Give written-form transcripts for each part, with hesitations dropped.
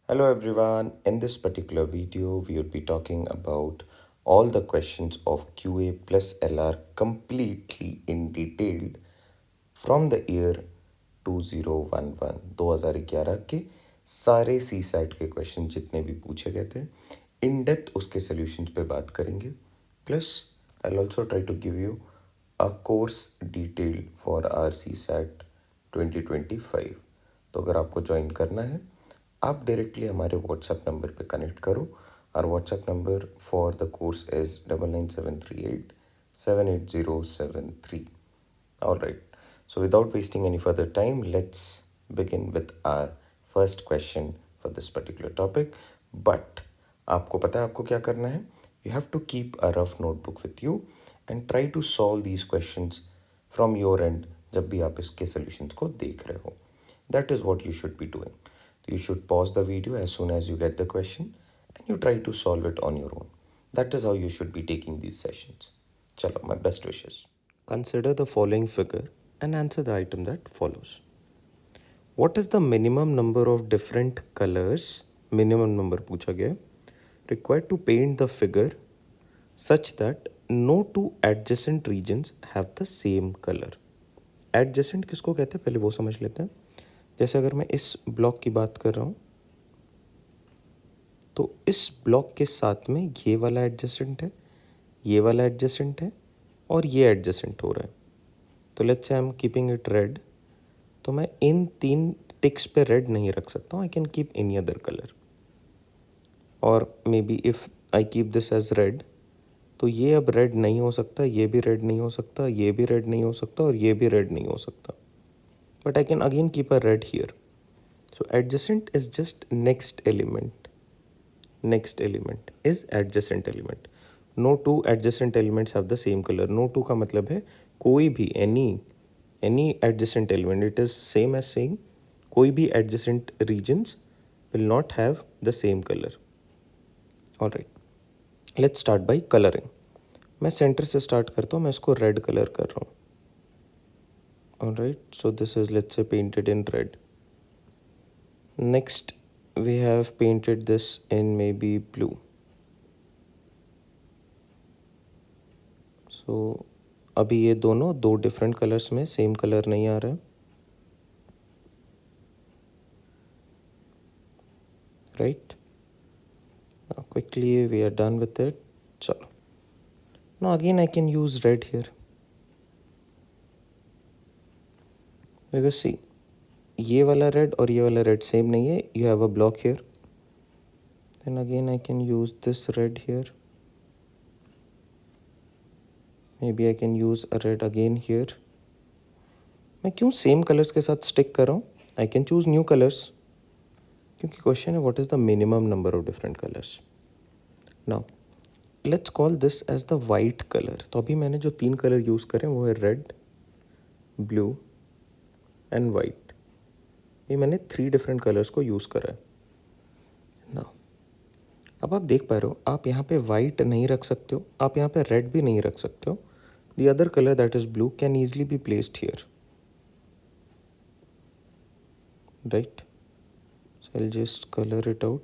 Hello everyone. In this particular video, we would be talking about all the questions of QA plus LR completely in detail from the year 2011 2011 के सारे C SAT के question जितने भी पूछे गए थे in depth उसके solutions पे बात करेंगे plus I will also try to give you a course detail for our CSAT 2025। तो अगर आपको ज्वाइन करना है आप डायरेक्टली हमारे व्हाट्सएप नंबर पे कनेक्ट करो। और WhatsApp number for the course is 9973878073। All right. So without wasting any further time, let's begin with our first question for this particular topic. But आपको पता है आपको क्या करना है? You have to keep a rough notebook with you and try to solve these questions from your end जब भी आप इसके solutions को देख रहे हो. That is what you should be doing. You should pause the video as soon as you get the question and you try to solve it on your own. That is how you should be taking these sessions. Chalo, my best wishes. Consider the following figure and answer the item that follows. What is the minimum number of different colors, minimum number पूछा गया है, required to paint the figure such that no two adjacent regions have the same color? Adjacent किसको कहते हैं पहले वो समझ लेते हैं। जैसे अगर मैं इस ब्लॉक की बात कर रहा हूँ तो इस ब्लॉक के साथ में ये वाला एडजेसेंट है, ये वाला एडजेसेंट है और ये एडजेसेंट हो रहा है। तो let's say I am keeping it red, तो मैं इन तीन टिक्स पे रेड नहीं रख सकता हूँ। I can keep any other colour और maybe if I keep this as red तो ये अब रेड नहीं हो सकता, ये भी रेड नहीं हो सकता, ये भी रेड नहीं हो सकता और ये भी रेड नहीं हो सकता। But I can again keep a red here. So adjacent is just next element. Next element is adjacent element. No two adjacent elements have the same color. No two का मतलब है कोई भी any adjacent element. It is same as saying कोई भी adjacent regions will not have the same color. All right. Let's start by coloring. मैं center से start करता हूँ, मैं इसको red color कर रहा हूँ. All right. So this is let's say painted in red. Next we have painted this in maybe blue. So अभी ये दोनों दो डिफरेंट कलर्स में सेम कलर नहीं आ रहा है, right. Now quickly we are done with it. चलो now again I can use red here because see ये वाला रेड और ये वाला रेड सेम नहीं है। You have a block here, then again I can use this red here, maybe I can use a red again here. मैं क्यों same colours के साथ स्टिक कर रहा हूँ? I can choose new colours क्योंकि क्वेश्चन है what is the minimum number of different colours. Now let's call this as the white colour. तो अभी मैंने जो तीन कलर यूज़ करे वो है रेड, ब्लू एंड वाइट। ये मैंने थ्री डिफरेंट कलर्स को यूज़ करा है ना। अब आप देख पा रहे हो आप यहाँ पे वाइट नहीं रख सकते हो, आप यहाँ पे रेड भी नहीं रख सकते हो। The other colour that is blue can easily be placed here, right. So I will just colour it out.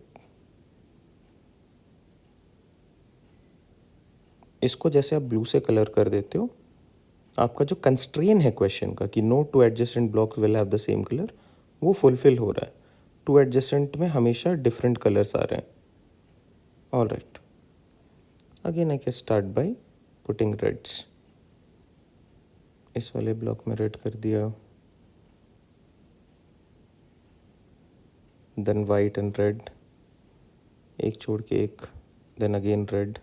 इसको जैसे आप ब्लू से कलर कर देते हो, आपका जो कंस्ट्रेन है क्वेश्चन का कि no two adjacent block will have the same colour, वो फुलफिल हो रहा है। टू एडजेसेंट में हमेशा डिफरेंट कलर्स आ रहे हैं। All right, again I can start by putting reds. इस वाले ब्लॉक में रेड कर दिया, देन वाइट एंड रेड, एक छोड़ के एक, then again red,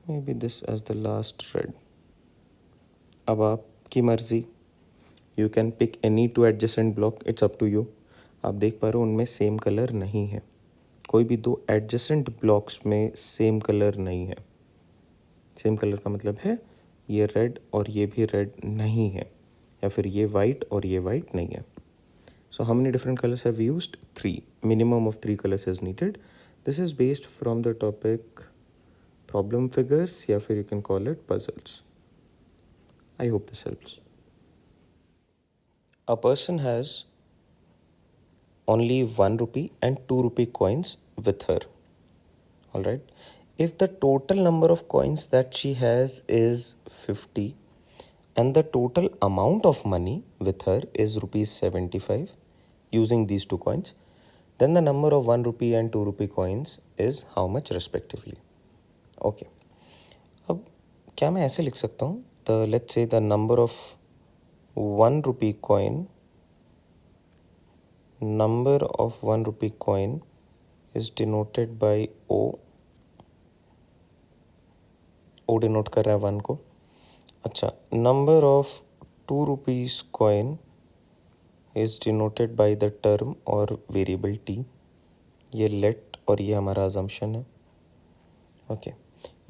maybe this as the last red. अब आपकी मर्जी, you can pick any two adjacent block, it's up to you. आप देख पा रहे हो उनमें सेम कलर नहीं है, कोई भी दो एडजेसेंट ब्लॉक्स में सेम कलर नहीं है। सेम कलर का मतलब है ये रेड और ये भी रेड नहीं है, या फिर ये वाइट और ये वाइट नहीं है। So how many different colours have used? Three. Minimum of three colours is needed. This is based from the topic problem figures, या फिर you can call it puzzles. I hope this helps. A person has only 1 rupee and 2 rupee coins with her. All right. If the total number of coins that she has is 50 and the total amount of money with her is rupees 75 using these two coins, then the number of 1 rupee and 2 rupee coins is how much respectively. Okay. अब क्या मैं ऐसे लिख सकता हूँ, let's say the number of 1 rupee coin is denoted by O. O denote कर रहा है 1 को. अच्छा, number of 2 rupees coin is denoted by the term और वेरिएबल t. ये लेट और ये हमारा अजम्पशन है. ओके,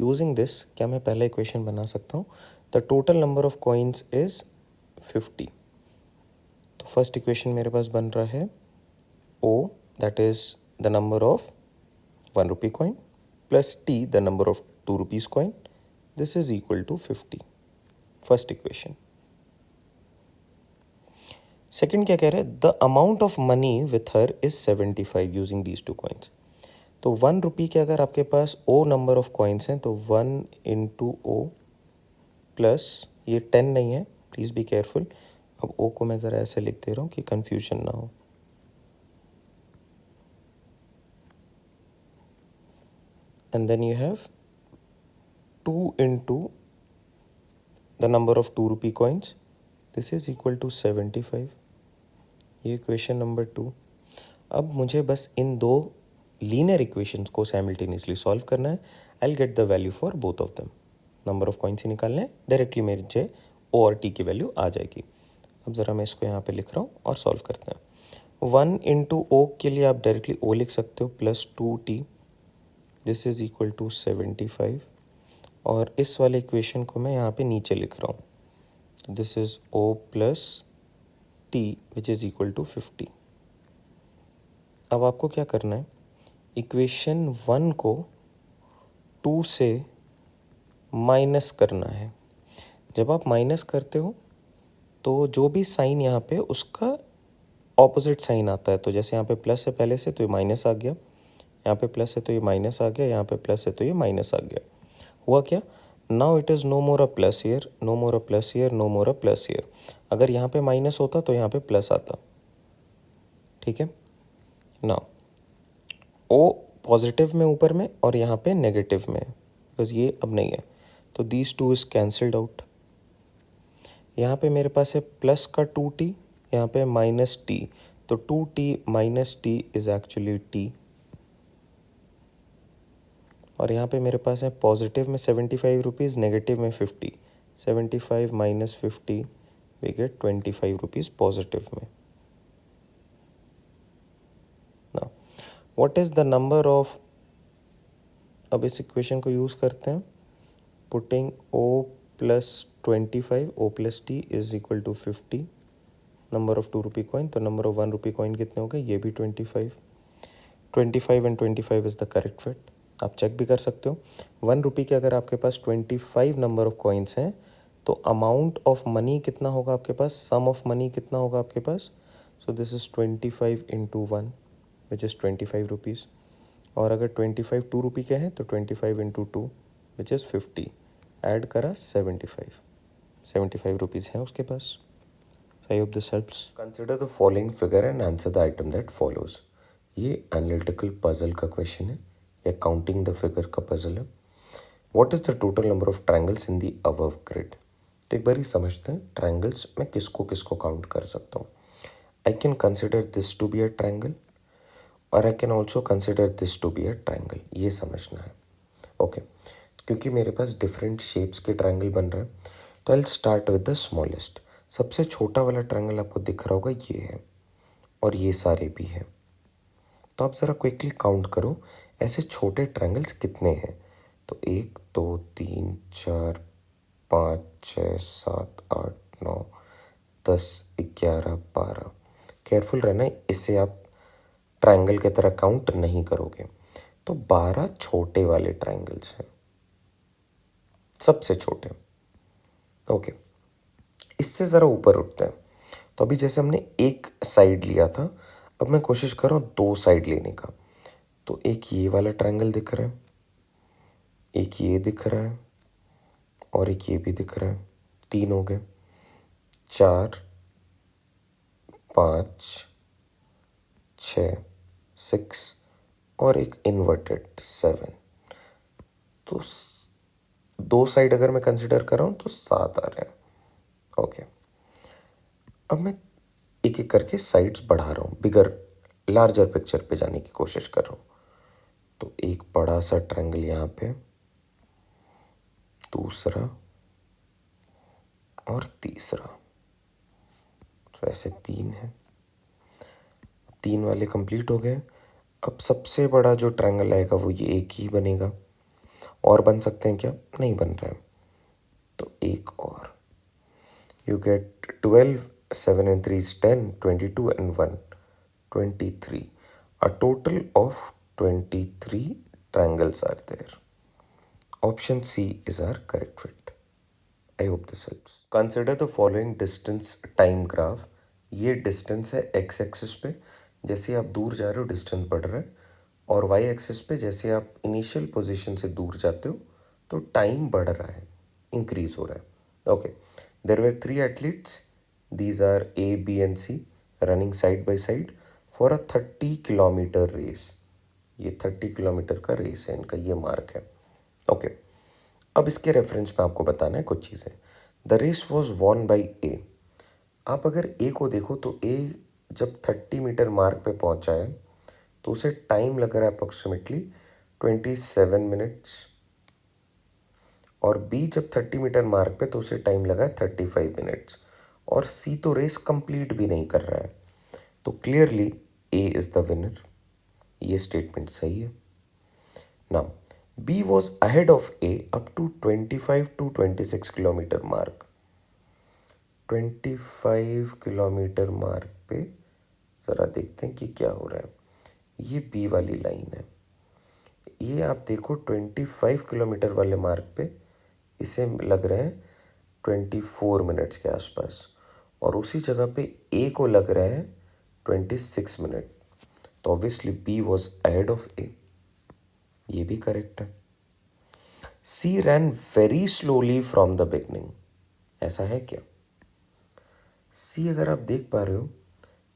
यूजिंग दिस क्या मैं पहला इक्वेशन बना सकता हूँ. The total number of coins is 50. तो फर्स्ट इक्वेशन मेरे पास बन रहा है O, that is the number of 1 rupee coin plus t, the number of 2 rupees coin. This is equal to 50. First equation. Second क्या कह रहा है, the amount of money with her is 75 using these two coins. तो 1 rupee के अगर आपके पास O number of coins हैं तो 1 इंटू O प्लस ये 10 नहीं है, प्लीज़ बी केयरफुल. अब O को मैं ज़रा ऐसे लिख दे रहा हूँ कि कन्फ्यूजन ना हो. And then you have 2 into the number of 2 rupee coins. This is equal to 75. ये इक्वेशन नंबर 2. अब मुझे बस इन दो लीनियर इक्वेशंस को साइमल्टेनियसली सॉल्व करना है. I will get the value for both of them. Number of coins ही निकालने हैं, डायरेक्टली मेरे ओ और टी की वैल्यू आ जाएगी. अब ज़रा मैं इसको यहाँ पे लिख रहा हूँ और सॉल्व करते हैं. 1 इंटू ओ के लिए आप डायरेक्टली ओ लिख सकते हो plus 2t. This is equal to 75. और इस वाले इक्वेशन को मैं यहाँ पे नीचे लिख रहा हूँ. This is O plus T which is equal to 50. अब आपको क्या करना है, इक्वेशन 1 को 2 से माइनस करना है. जब आप माइनस करते हो तो जो भी साइन यहाँ पे उसका ऑपोजिट साइन आता है. तो जैसे यहाँ पे प्लस है पहले से तो ये माइनस आ गया, यहाँ पे प्लस है तो ये माइनस आ गया, यहाँ पे प्लस है तो ये माइनस आ गया. हुआ क्या, now it is no more a plus year, no more a plus year, no more a plus year. अगर यहाँ पे माइनस होता तो यहाँ पे प्लस आता. ठीक है. नाउ ओ पॉजिटिव में ऊपर में और यहाँ पे नेगेटिव में, बिकॉज ये अब नहीं है. तो these two is cancelled out. यहाँ पे मेरे पास है प्लस का 2t, यहाँ पे माइनस t. तो 2t minus t is actually t. और यहाँ पे मेरे पास है पॉजिटिव में 75 रुपीज़, नेगेटिव में 50. 75 minus 50 we get 25 rupees positive में. ना what is the number of, अब इस इक्वेशन को यूज़ करते हैं. Putting O plus 25, O plus T is equal to 50. Number of 2 rupee coin, तो नंबर ऑफ 1 रुपी कॉइन कितने हो गए, ये भी 25. 25 and 25 is the correct fit. आप चेक भी कर सकते हो. 1 रुपी के अगर आपके पास 25 नंबर ऑफ कॉइन्स हैं तो अमाउंट ऑफ मनी कितना होगा आपके पास, सम ऑफ मनी कितना होगा आपके पास. So this is 25 into 1 which is 25 rupees. और अगर 25 2 रुपी के हैं तो 25 इंटू 2 विच इज़ 50. ऐड करा 75 रुपीज़ हैं उसके पास. I hope this helps. Consider the following figure and answer the item that follows. ये एनालिटिकल पजल का क्वेश्चन है या काउंटिंग द फिगर का पजल है. What is the total number of triangles in the above grid. तो एक बार ही समझते हैं ट्रायंगल्स मैं किसको किसको काउंट कर सकता हूँ. I can consider this to be a triangle और I can also consider this to be a triangle. ये समझना है. ओके, क्योंकि मेरे पास डिफरेंट शेप्स के ट्रायंगल बन रहे हैं तो I will start with the smallest. सबसे छोटा वाला ट्रायंगल आपको दिख रहा होगा ये है और ये सारे भी हैं. तो आप ज़रा क्विकली काउंट करो ऐसे छोटे ट्रायंगल्स कितने हैं. तो 1 2 3 4 5 6 7 8 9 10 11 12. केयरफुल रहना, इससे आप ट्रायंगल की तरह काउंट नहीं करोगे. तो 12 छोटे वाले ट्रायंगल्स हैं, सबसे छोटे. ओके, इससे ज़रा ऊपर उठते हैं. तो अभी जैसे हमने एक साइड लिया था, अब मैं कोशिश कर रहा हूँ दो साइड लेने का। तो एक ये वाला ट्रायंगल दिख रहा है, एक ये दिख रहा है और एक ये भी दिख रहा है। 3 हो गए, 4, 5, 6, 6 और एक इन्वर्टेड 7। तो दो साइड अगर मैं कंसिडर कर रहा हूँ तो 7 आ रहे हैं। ओके, अब मैं एक एक करके साइड्स बढ़ा रहा हूँ, बिगर लार्जर पिक्चर पे जाने की कोशिश कर रहा हूँ। तो एक बड़ा सा ट्रायंगल यहाँ पे, दूसरा और तीसरा। तो ऐसे 3 है, 3 वाले कंप्लीट हो गए। अब सबसे बड़ा जो ट्रायंगल आएगा वो ये एक ही बनेगा। और बन सकते हैं क्या? नहीं बन रहा है, तो एक और। You get 12, 7 and 3 is 10, 22 and 1, 23. A total of 23 triangles are there. Option C is our correct fit. I hope this helps. Consider the following distance time graph. ये distance है x axis पे, जैसे आप दूर जा रहे हो distance बढ़ रहा है, और y axis पे जैसे आप initial position से दूर जाते हो तो time बढ़ रहा है, increase हो रहा है। Okay, there were 3 athletes. These are A, B and C running side by side for a 30 kilometre race. ये 30 किलोमीटर का रेस है इनका, ये मार्क है। ओके, अब इसके रेफरेंस में आपको बताना है कुछ चीज़ें। The race was won by A. आप अगर ए को देखो तो ए जब 30 मीटर मार्क पे पहुंचा है तो उसे टाइम लग रहा है अप्रोक्सीमेटली 27 मिनट्स, और बी जब 30 मीटर मार्क पे तो उसे टाइम लगा है 35 मिनट्स, और सी तो रेस कंप्लीट भी नहीं कर रहा है। तो clearly A is the winner, ये स्टेटमेंट सही है। Now B was ahead of A up to 25 to 26 kilometre mark. 25 kilometre mark पे ज़रा देखते हैं कि क्या हो रहा है। ये बी वाली लाइन है, ये आप देखो 25 किलोमीटर वाले मार्क पे इसे लग रहे हैं 24 मिनट्स के आसपास, और उसी जगह पे ए को लग रहा है 26 मिनट। तो obviously B was ahead of A, ये भी करेक्ट है। C ran very slowly from the beginning, ऐसा है क्या? सी अगर आप देख पा रहे हो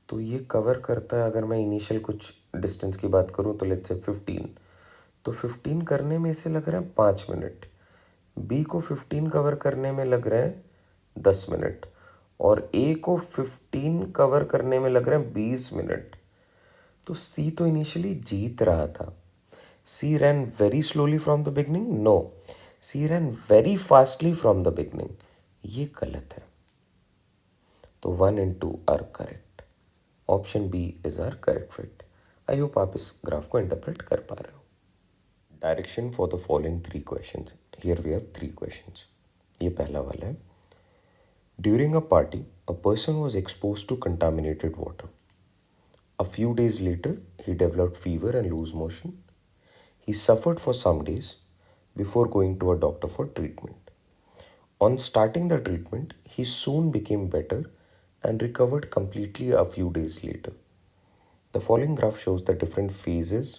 तो ये कवर करता है, अगर मैं इनिशियल कुछ डिस्टेंस की बात करूँ तो लेट्स से 15, तो 15 करने में इसे लग रहा है 5 मिनट। बी को 15 कवर करने में लग रहा है 10 मिनट, और ए को 15 कवर करने में लग रहा है 20 मिनट। तो सी तो इनिशियली जीत रहा था। C ran very slowly from the beginning, no, C ran very fastly from the beginning, ये गलत है। तो 1 and 2 are correct. Option B is are correct fit. I hope आप इस ग्राफ को इंटरप्रेट कर पा रहे हो। Direction for the following 3 questions. Here we have 3 questions. ये पहला वाला है, during a party a person was expose to contaminated water. A few days later, he developed fever and loose motion. He suffered for some days before going to a doctor for treatment. On starting the treatment, he soon became better and recovered completely a few days later. The following graph shows the different phases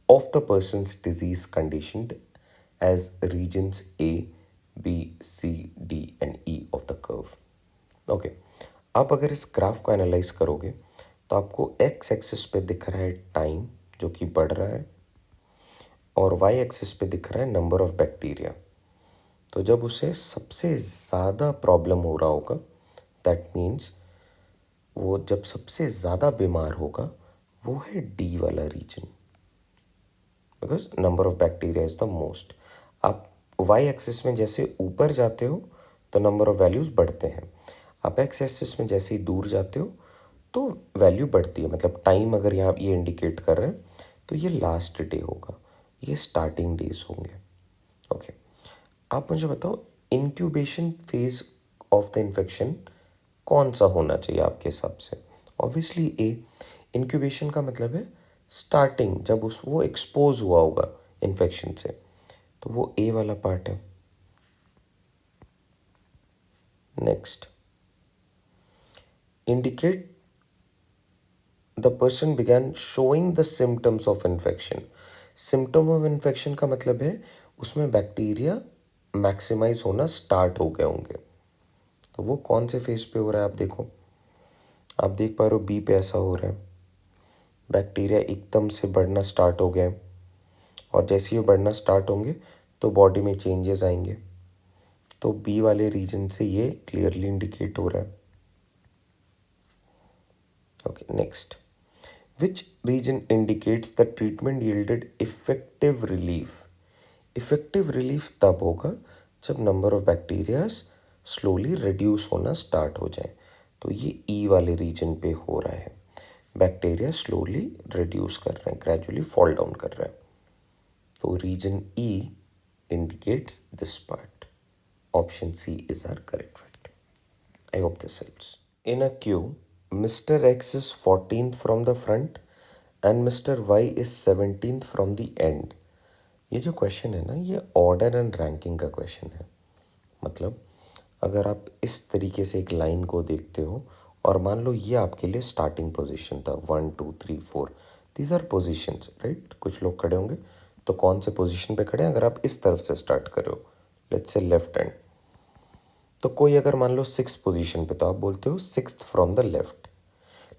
of the person's disease conditioned as regions A, B, C, D and E of the curve. Okay, आप अगर इस graph को analyse करोगे तो आपको x axis पे दिख रहा है टाइम जो कि बढ़ रहा है, और वाई एक्सिस पे दिख रहा है नंबर ऑफ बैक्टीरिया। तो जब उसे सबसे ज़्यादा प्रॉब्लम हो रहा होगा, दैट मीन्स वो जब सबसे ज़्यादा बीमार होगा वो है डी वाला region, because number of bacteria is the most. आप वाई एक्सिस में जैसे ऊपर जाते हो तो नंबर ऑफ वैल्यूज़ बढ़ते हैं, आप एक्स एक्सिस में जैसे ही दूर जाते हो तो वैल्यू बढ़ती है। मतलब टाइम अगर यहाँ ये इंडिकेट कर रहे हैं तो ये लास्ट डे होगा, ये स्टार्टिंग डेज होंगे। ओके, आप मुझे बताओ incubation phase of the infection कौन सा होना चाहिए आपके हिसाब से? ऑब्वियसली ए। इंक्यूबेशन का मतलब है स्टार्टिंग, जब वो एक्सपोज हुआ होगा इन्फेक्शन से, तो वो ए वाला पार्ट है। Next, indicate the person began showing the symptoms of infection. Symptom of infection का मतलब है उसमें बैक्टीरिया मैक्सिमाइज होना स्टार्ट हो गए होंगे। तो वो कौन से फेज पे हो रहा है आप देखो, आप देख पा रहे हो बी पे ऐसा हो रहा है, बैक्टीरिया एकदम से बढ़ना स्टार्ट हो गए और जैसे ही बढ़ना स्टार्ट होंगे तो बॉडी में चेंजेस आएंगे। तो बी वाले रीजन से ये क्लियरली इंडिकेट हो रहा है। Okay next, which region indicates the treatment yielded effective relief. Effective relief तब होगा जब number of bacterias slowly reduce होना स्टार्ट हो जाए। तो ये ई वाले रीजन पे हो रहा है, बैक्टीरिया स्लोली रिड्यूस कर रहे हैं, ग्रेजुअली फॉल डाउन कर रहे हैं। तो region E indicates this part. Option C is are correct fact. I hope this helps. In a queue mister X is 14th from the front and mister Y is 17th from the end. ये जो question है ना, ये order and ranking का question है। मतलब अगर आप इस तरीके से एक लाइन को देखते हो और मान लो ये आपके लिए स्टार्टिंग पोजीशन था, 1 2 3 4, दीज आर पोजीशंस राइट। कुछ लोग खड़े होंगे तो कौन से पोजीशन पे खड़े हैं, अगर आप इस तरफ से स्टार्ट कर रहे हो, लेट्स से लेफ्ट हैंड, तो कोई अगर मान लो 6th पोजीशन पे तो आप बोलते हो 6th फ्रॉम द लेफ्ट।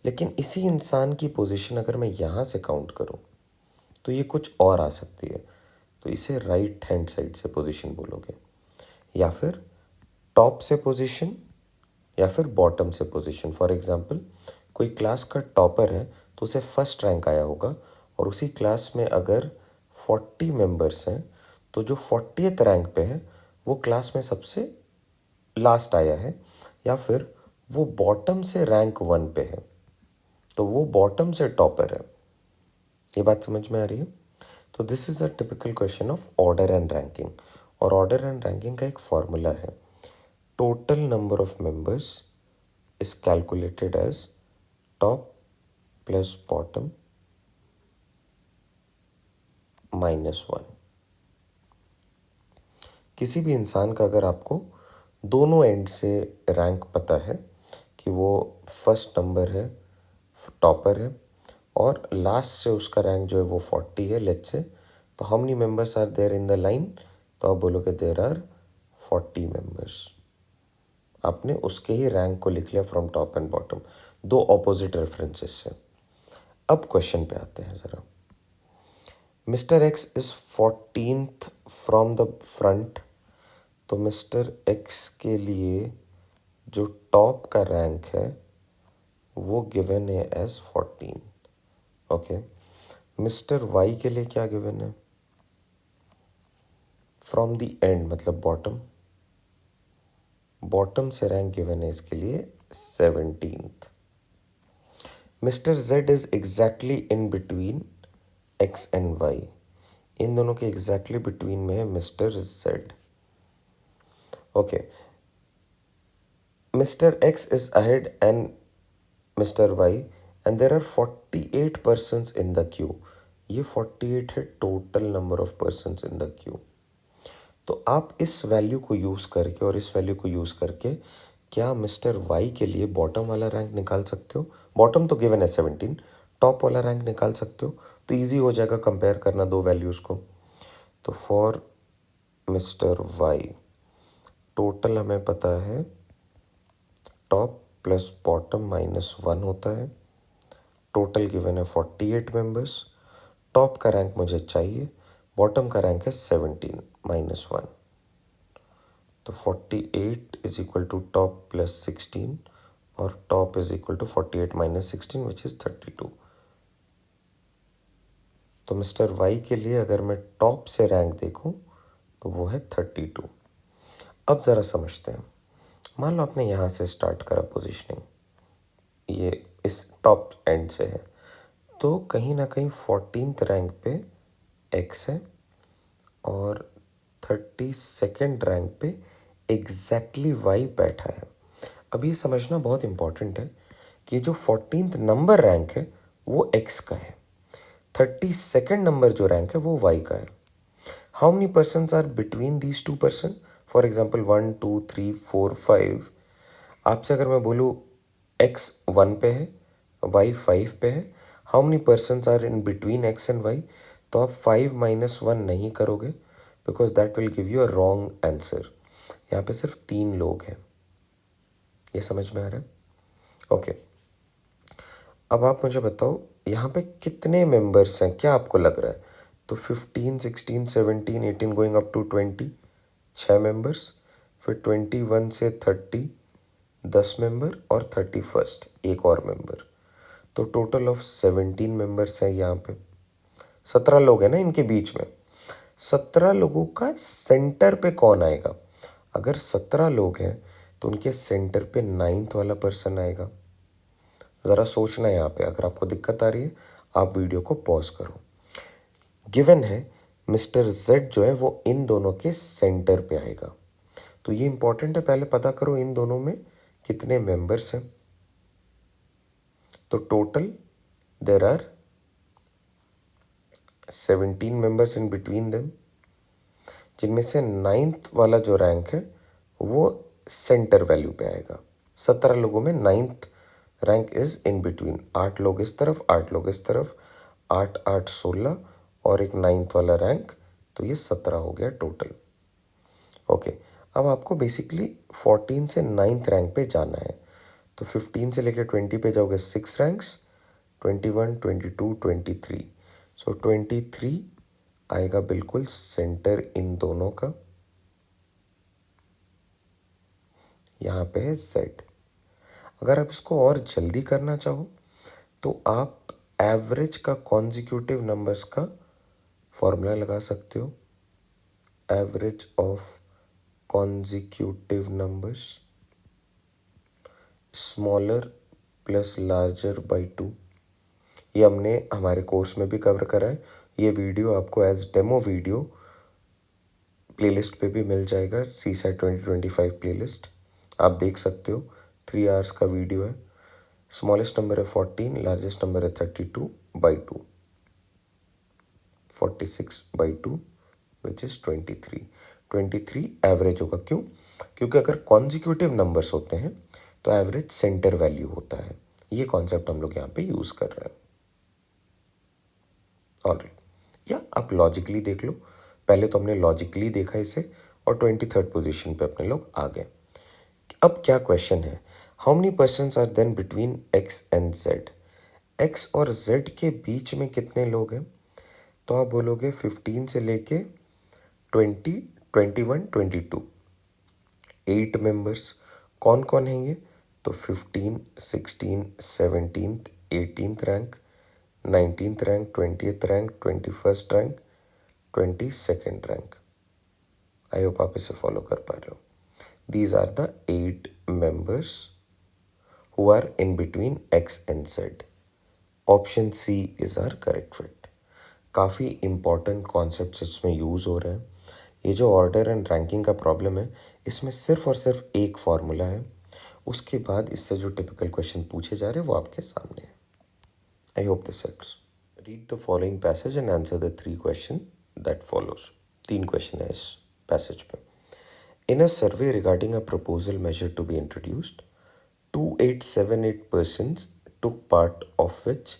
लेकिन इसी इंसान की पोजीशन अगर मैं यहाँ से काउंट करूँ तो ये कुछ और आ सकती है, तो इसे राइट हैंड साइड से पोजीशन बोलोगे, या फिर टॉप से पोजीशन, या फिर बॉटम से पोजीशन। फॉर एग्जांपल कोई क्लास का टॉपर है तो उसे फर्स्ट रैंक आया होगा, और उसी क्लास में अगर 40 मेंबर्स हैं तो जो 40th रैंक पे है वो क्लास में सबसे लास्ट आया है, या फिर वो बॉटम से रैंक 1 पे है तो वो बॉटम से टॉपर है। ये बात समझ में आ रही है? तो this is a typical question of order and ranking. और ऑर्डर एंड रैंकिंग का एक फॉर्मूला है, total number of members is calculated as top plus bottom -1। किसी भी इंसान का अगर आपको दोनों एंड से रैंक पता है कि वो फर्स्ट नंबर है, टॉपर है, और लास्ट से उसका रैंक जो है वो 40 है लेट्स से, तो how many members are there in the line, तो आप बोलोगे देयर आर 40 मेंबर्स। आपने उसके ही रैंक को लिख लिया फ्रॉम टॉप एंड बॉटम, दो ऑपोजिट रेफरेंसेस से। अब क्वेश्चन पे आते हैं ज़रा। Mister X is 14th from the front, तो मिस्टर एक्स के लिए जो टॉप का रैंक है वो गिवन है एज 14। ओके, मिस्टर वाई के लिए क्या गिवन है, फ्रॉम द एंड मतलब बॉटम, बॉटम से रैंक गिवन है इसके लिए 17th। Mister Z is exactly in between X and Y, इन दोनों के एग्जैक्टली बिटवीन में है mister Z. Okay, mister X is ahead and mister Y and there are 48 persons in the queue. ये 48 है total number of persons in the queue. तो आप इस वैल्यू को यूज़ करके और इस वैल्यू को यूज़ करके क्या मिस्टर वाई के लिए बॉटम वाला रैंक निकाल सकते हो। बॉटम तो गिवन है 17, टॉप वाला रैंक निकाल सकते हो, तो इजी हो जाएगा कंपेयर करना दो वैल्यूज़ को। तो फॉर मिस्टर वाई टोटल हमें पता है टॉप प्लस बॉटम -1 होता है, टोटल गिवन है 48 मेंबर्स, टॉप का रैंक मुझे चाहिए, बॉटम का रैंक है 17 -1, तो 48 is equal to top plus 16 और top is equal to 48 -16 which is 32। तो मिस्टर वाई के लिए अगर मैं टॉप से रैंक देखूं तो वो है 32। अब ज़रा समझते हैं, मान लो आपने यहाँ से स्टार्ट करा पोजीशनिंग, ये इस टॉप एंड से है, तो कहीं ना कहीं 14th रैंक पे एक्स है और 32nd रैंक पे एग्जैक्टली वाई बैठा है। अब ये समझना बहुत इंपॉर्टेंट है कि जो 14th नंबर रैंक है वो एक्स का है, 32nd नंबर जो रैंक है वो वाई का है। How many persons are between these two person, for example 1 2 3 4 5। आपसे अगर मैं बोलूँ एक्स 1 पे है, वाई 5 पे है, how many persons are in between X and Y, तो आप 5 माइनस 1 नहीं करोगे because that will give you a wrong answer. यहाँ पे सिर्फ 3 लोग हैं, ये समझ में आ रहा है? ओके, अब आप मुझे बताओ यहाँ पे कितने मेंबर्स हैं, क्या आपको लग रहा है? तो 15, 16, 17, 18 गोइंग अप टू 20, 6 मेंबर्स, फिर 21 से 30 10 मेंबर, और 31 एक और मेंबर, तो टोटल ऑफ 17 मेंबर्स हैं यहाँ पे। 17 लोग हैं ना इनके बीच में, 17 लोगों का सेंटर पे कौन आएगा? अगर 17 लोग हैं तो उनके सेंटर पे 9th वाला पर्सन आएगा। ज़रा सोचना है यहाँ पे, अगर आपको दिक्कत आ रही है आप वीडियो को पॉज करो। गिवन है मिस्टर जेड जो है वो इन दोनों के सेंटर पे आएगा, तो ये इंपॉर्टेंट है, पहले पता करो इन दोनों में कितने मेंबर्स हैं। तो total there are 17 members in between them, जिनमें से 9th वाला जो रैंक है वो सेंटर वैल्यू पे आएगा। 17 लोगों में 9th rank is in between, 8 लोग इस तरफ 8 लोग इस तरफ, 8 8 16 और एक 9th वाला रैंक, तो ये 17 हो गया टोटल। ओके, अब आपको बेसिकली 14 से 9th रैंक पे जाना है, तो 15 से लेकर 20 पे जाओगे 6 रैंक्स, 21 22 23, सो 23 आएगा बिल्कुल सेंटर इन दोनों का, यहाँ पे है Z। अगर आप इसको और जल्दी करना चाहो तो आप एवरेज का कॉन्जिक्यूटिव नंबर्स का फॉर्मूला लगा सकते हो, average of consecutive numbers small r plus larger by 2। ये हमने हमारे कोर्स में भी कवर करा है, ये वीडियो आपको एज डेमो वीडियो प्लेलिस्ट पे भी मिल जाएगा, सीसैट 2025 प्लेलिस्ट, आप देख सकते हो। 3 आवर्स का वीडियो है। स्मॉलेस्ट नंबर है 14, लार्जेस्ट नंबर है 32 by 2, 46 by 2 which is 23। 23 average होगा, क्यों? क्योंकि अगर कॉन्जिक्यूटिव नंबर्स होते हैं तो एवरेज सेंटर वैल्यू होता है। ये कॉन्सेप्ट हम लोग यहाँ पे यूज़ कर रहे हैं। ऑलराइट, या आप लॉजिकली देख लो, पहले तो हमने लॉजिकली देखा इसे और 23rd पोजीशन पे अपने लोग आ गए। अब क्या क्वेश्चन है, how many persons are then between X and Z, X और जेड के बीच में कितने लोग हैं? तो आप बोलोगे 15 से लेके 20, 21, 22, 8 मेंबर्स। कौन कौन हैं ये? तो 15, 16, 17th, 18th rank, 19th rank, 20th rank, 21st rank, 22nd rank. I hope आप इसे फॉलो कर पा रहे हो। These are the 8 members who are in between X and Z. Option C is are correct fit. काफ़ी important concepts इसमें use हो रहे हैं। ये जो ऑर्डर एंड रैंकिंग का प्रॉब्लम है, इसमें सिर्फ और सिर्फ एक फॉर्मूला है, उसके बाद इससे जो टिपिकल क्वेश्चन पूछे जा रहे हैं वो आपके सामने है। I hope this helps. Read the following passage and answer the 3 question that follows. 3 question है इस पैसेज पे। In a survey regarding a proposal measure to be introduced, 2878 persons took part of which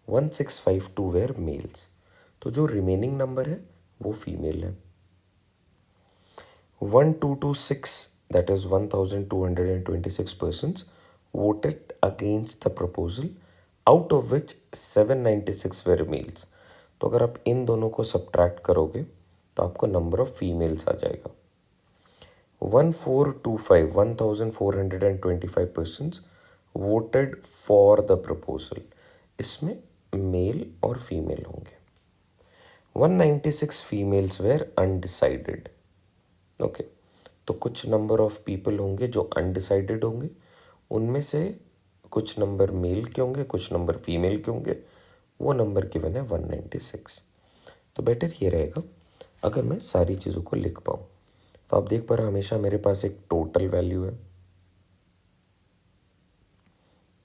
1652 were males। तो जो remaining number है वो female है। 1226 that is 1226 persons voted against the proposal, out of which 796 were males। तो अगर आप इन दोनों को सब्ट्रैक्ट करोगे तो आपको नंबर ऑफ फीमेल्स आ जाएगा। 1425 persons voted for the proposal, इसमें मेल और फीमेल होंगे। 196 फीमेल्स वेर अनडिसाइडेड। ओके, तो कुछ नंबर ऑफ पीपल होंगे जो अनडिसाइडेड होंगे, उनमें से कुछ नंबर मेल के होंगे कुछ नंबर फीमेल के होंगे, वो नंबर गिवन है 196। तो बेटर ये रहेगा अगर मैं सारी चीज़ों को लिख पाऊँ। तो आप देख पा रहे हमेशा मेरे पास एक टोटल वैल्यू है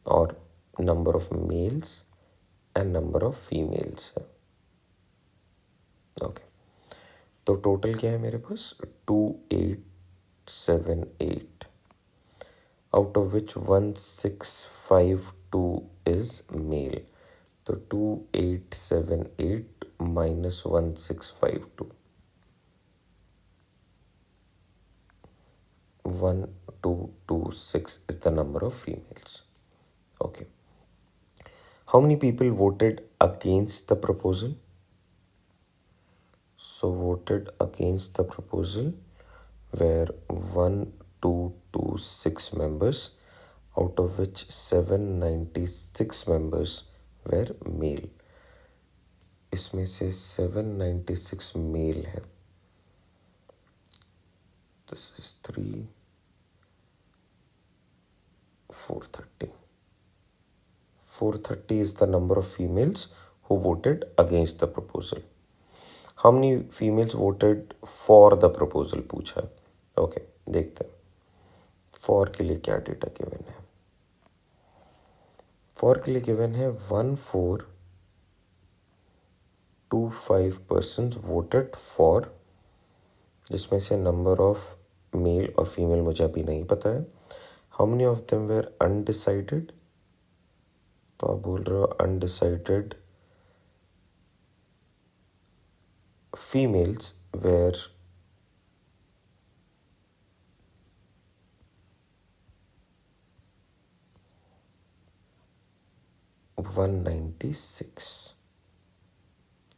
और number of males and number of females है। ओके, तो टोटल क्या है मेरे पास 2878। out of which 1652 is male. So 2878 minus 1652. 1226 is the number of females. Okay. How many people voted against the proposal? So voted against the proposal were 1226 members, out of which 796 members were male. इसमें से 796 mail है. This is 430. 430 is the number of females who voted against the proposal. How many females voted for the proposal पूछा है. Okay देखते हैं for के लिए क्या डेटा गिवन है. फॉर के लिए गिवन है 1425 पर्सन वोटेड फॉर, जिसमें से नंबर ऑफ मेल और फीमेल मुझे अभी नहीं पता है. How many of them were undecided, तो आप बोल रहे हो undecided females were 196.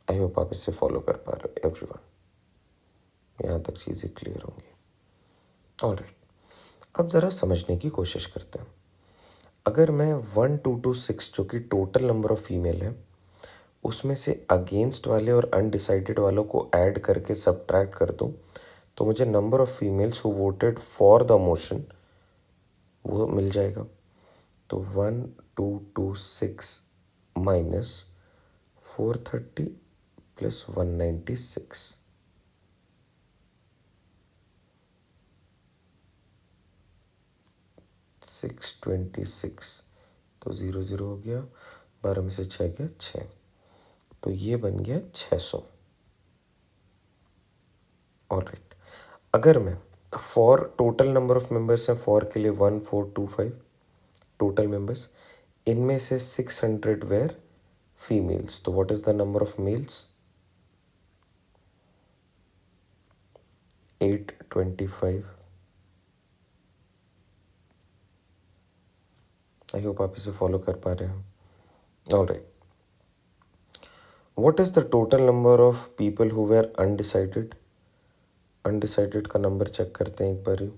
I hope आप इससे फॉलो कर पा रहे हो एवरीवन. यहाँ तक चीज़ें क्लियर होंगी. ऑलराइट, अब ज़रा समझने की कोशिश करते हैं. अगर मैं 1226 जो कि टोटल नंबर ऑफ फीमेल है उसमें से अगेंस्ट वाले और अनडिसाइडेड वालों को ऐड करके सब्ट्रैक्ट कर दूं तो मुझे number of females who voted for the motion वो मिल जाएगा. तो 1226 माइनस 430 प्लस 196, 626, तो 0 हो गया. 12 में से 6 गया 6, तो ये बन गया 600. ऑलराइट, अगर मैं for total number of members हैं फॉर के लिए 1425 टोटल मेंबर्स, इनमें से 600 वेर फीमेल्स, तो what is the number of males? 825. I hope आप इसे फॉलो कर पा रहे हैं. Alright, what is the total number of people who were undecided? Undecided का नंबर चेक करते हैं एक बार.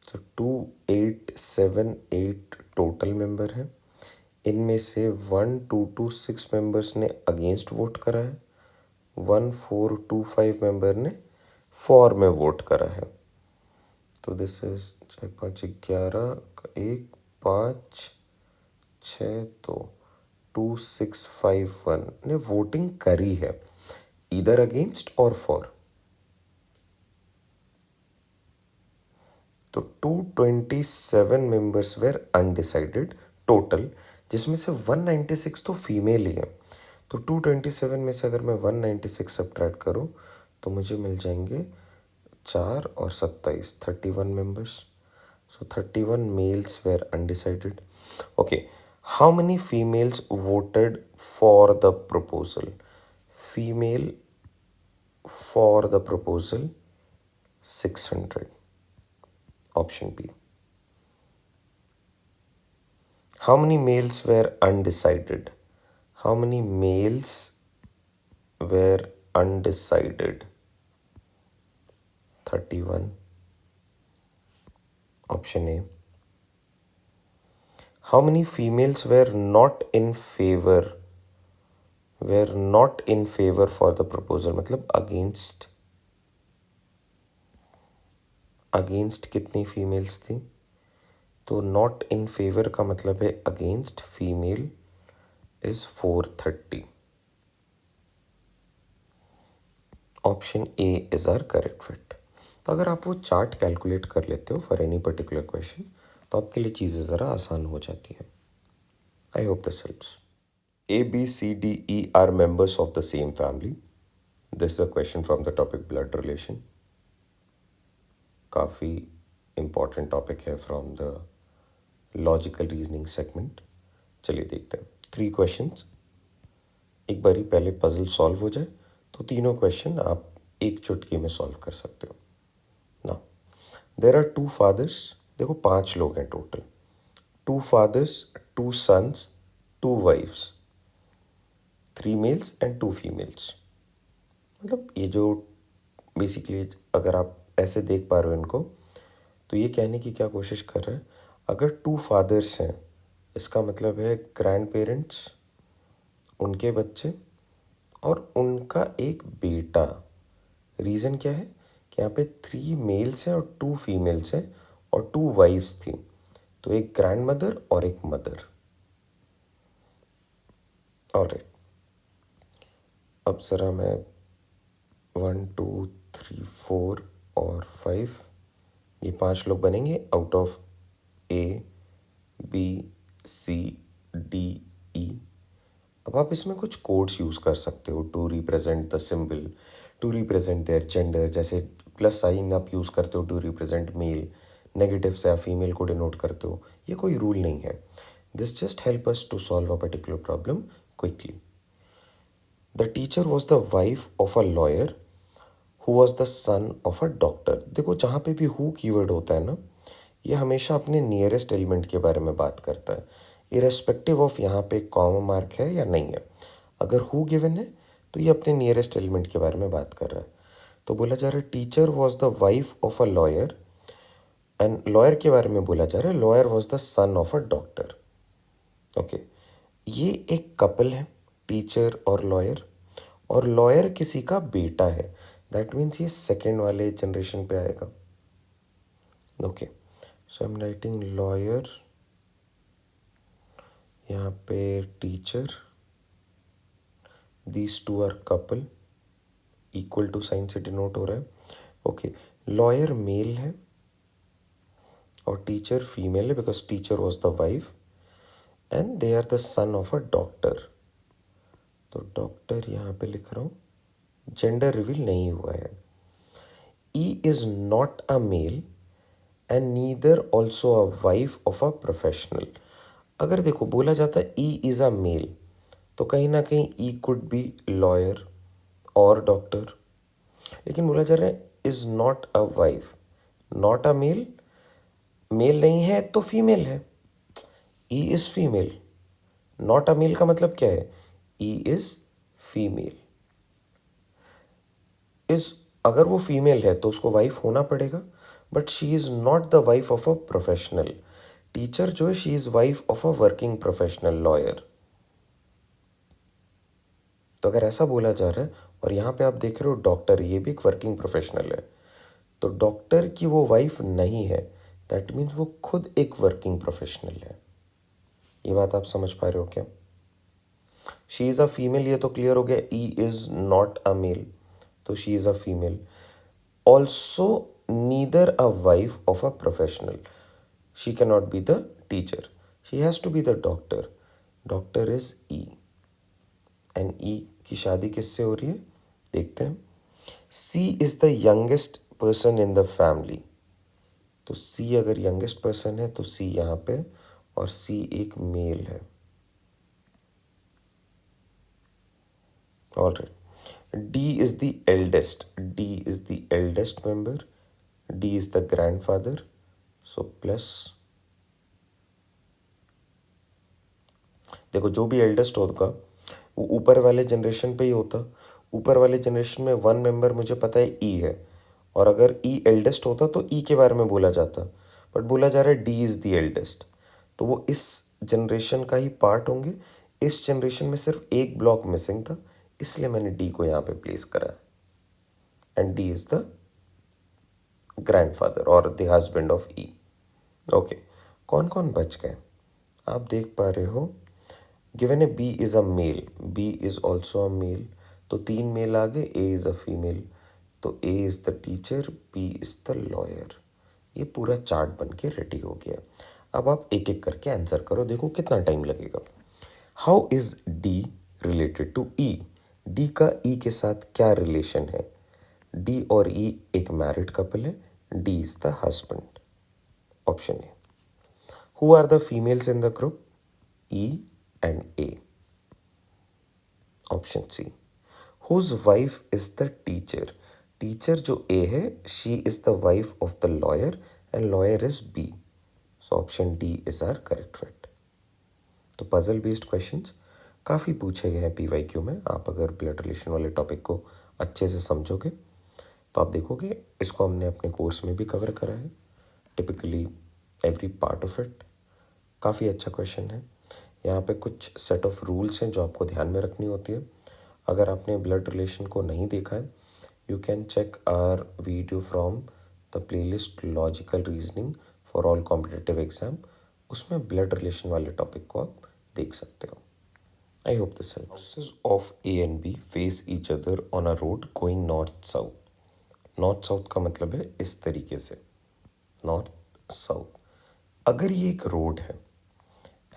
तो 2878 टोटल मेंबर है. इनमें से 1226 मेंबर्स ने अगेंस्ट वोट करा है, 1425 मेंबर ने फॉर में वोट करा है. तो दिस इज 6 5 11 1 5 6, तो 2651 ने वोटिंग करी है इधर अगेंस्ट और फॉर. तो 227 मेंबर्स वेर अनडिसाइडेड टोटल, जिसमें से 196 तो फीमेल ही है. तो 227 में से अगर मैं 196 सब्ट्रैक्ट करूं तो मुझे मिल जाएंगे 4 और 27, 31 members. So 31 males were undecided. Okay, how many females voted for the proposal? Female for the proposal 600. Option B. How many males were undecided? How many males were undecided? 31. Option A. How many females were not in favor? Were not in favor for the proposal, मतलब against. Against कितनी females थी? तो not in favour का मतलब है against female is 430. Option A is are correct fit. तो अगर आप वो चार्ट कैलकुलेट कर लेते हो फॉर एनी पर्टिकुलर क्वेश्चन तो आपके लिए चीज़ें ज़रा आसान हो जाती हैं. I hope this helps. ABCDE are members of the same family. This is a question from the topic blood relation. काफ़ी इम्पॉर्टेंट टॉपिक है from the logical reasoning segment. चलिए देखते हैं 3 क्वेश्चंस। एक बारी पहले पजल सॉल्व हो जाए तो तीनों क्वेश्चन आप एक चुटकी में सॉल्व कर सकते हो ना। देर आर 2 फादर्स, देखो 5 लोग हैं total. 2 fathers, 2 sons, 2 wifes, 3 males and 2 females. मतलब ये जो बेसिकली अगर आप ऐसे देख पा रहे हो इनको, तो ये कहने की क्या कोशिश कर रहे हैं, अगर 2 फादर्स हैं इसका मतलब है ग्रैंड पेरेंट्स, उनके बच्चे और उनका एक बेटा। रीज़न क्या है कि यहाँ पे 3 मेल्स हैं और 2 फीमेल्स हैं और 2 वाइफ्स थी, तो एक ग्रैंड मदर और एक मदर। ऑलराइट, अब ज़रा मैं 1 2 3 4 और 5, ये 5 लोग बनेंगे out of A B C D E. अब आप इसमें कुछ कोड्स यूज़ कर सकते हो to represent the symbol, to represent their gender. जैसे प्लस साइन आप यूज़ करते हो टू रिप्रेजेंट मेल, नेगेटिव से आप फीमेल को डिनोट करते हो। ये कोई रूल नहीं है, this just help us to solve a particular problem quickly. The teacher was the wife of a lawyer who was the son of a doctor. देखो जहाँ पे भी हु कीवर्ड होता है ना, ये हमेशा अपने नियरेस्ट एलिमेंट के बारे में बात करता है, इरेस्पेक्टिव ऑफ यहाँ पे कॉमा मार्क है या नहीं है। अगर हु गिवन है तो ये अपने नियरेस्ट एलिमेंट के बारे में बात कर रहा है। तो बोला जा रहा है teacher was the wife of a lawyer, and lawyer के बारे में बोला जा रहा है lawyer was the son of a doctor. Okay, ये एक कपल है, टीचर और लॉयर किसी का बेटा है। दैट मीन्स ये सेकेंड वाले जनरेशन पे आएगा। Okay, so I am writing lawyer, यहाँ पे teacher, these two are couple, equal to sign से डिनोट हो रहा है। ओके, लॉयर मेल है और टीचर फीमेल है because teacher was the wife, and they are the son of a doctor. तो डॉक्टर यहाँ पे लिख रहा हूँ, जेंडर रिवील नहीं हुआ है। E is not a male and neither also a wife of a professional. अगर देखो बोला जाता है ई इज़ अ मेल, तो कहीं ना कहीं ई कुड बी लॉयर और डॉक्टर, लेकिन बोला जा रहा है is not a wife, not a male, male नहीं है तो फीमेल है, E is female. Not a male का मतलब क्या है, ई इज फीमेल। इज अगर वो फीमेल है तो उसको वाइफ होना पड़ेगा, but she is not the wife of a professional. Teacher जो है she is wife of a working professional lawyer. तो अगर ऐसा बोला जा रहा है, और यहाँ पे आप देख रहे हो डॉक्टर, ये भी एक वर्किंग प्रोफेशनल है, तो डॉक्टर की वो वाइफ नहीं है, दैट मीन्स वो खुद एक वर्किंग प्रोफेशनल है। ये बात आप समझ पा रहे हो क्या? शी इज़ अ फीमेल, ये तो क्लियर हो गया, E is not a male, तो she is a female. Also neither a wife of a professional, she can not be the teacher, she has to be the doctor. Doctor is E, and E की शादी किससे हो रही है देखते हैं। C is the youngest person in the family, तो C अगर यंगेस्ट पर्सन है तो सी यहाँ पे, और सी एक मेल है। Alright, D is the eldest, D is the eldest member, D is the grandfather, so plus, देखो जो भी एल्डेस्ट होगा वो ऊपर वाले जनरेशन पे ही होता। ऊपर वाले जनरेशन में 1 मेंबर मुझे पता है ई है, और अगर ई एल्डेस्ट होता तो ई के बारे में बोला जाता, बट बोला जा रहा है डी इज़ द एल्डेस्ट, तो वो इस जनरेशन का ही पार्ट होंगे। इस जनरेशन में सिर्फ एक ब्लॉक मिसिंग था, इसलिए मैंने डी को यहाँ पे प्लेस करा, and D is the grandfather और the husband of E. Okay, कौन कौन बच गए आप देख पा रहे हो। गिवन है B is a male, B is also a male, तो 3 मेल आ गए, ए इज़ अ फीमेल, तो A is the teacher, B is the lawyer. ये पूरा चार्ट बन के रेडी हो गया। अब आप एक एक करके आंसर करो, देखो कितना टाइम लगेगा। How is D related to E, D का ई के साथ क्या रिलेशन है। डी और ई एक मैरिड कपल है, D is the husband. Option A. Who are the females in the group? E and A. Option C. Whose wife is the teacher? Teacher जो A है, she is the wife of the lawyer and lawyer is B. So option D is are correct fit. तो puzzle based questions काफ़ी पूछे गए हैं PYQ में. आप अगर ब्लड रिलेशन वाले टॉपिक को अच्छे से समझोगे तो आप देखोगे इसको हमने अपने कोर्स में भी कवर करा है. Typically every part of it. काफ़ी अच्छा क्वेश्चन है. यहाँ पे कुछ सेट ऑफ रूल्स हैं जो आपको ध्यान में रखनी होती है. अगर आपने ब्लड रिलेशन को नहीं देखा है, you can check our video from the playlist logical reasoning for all competitive exam. उसमें ब्लड रिलेशन वाले टॉपिक को आप देख सकते हो. I hope this helps. Houses of A and B face each other on a road going north south. North south का मतलब है इस तरीके से, नॉर्थ साउथ. अगर ये एक रोड है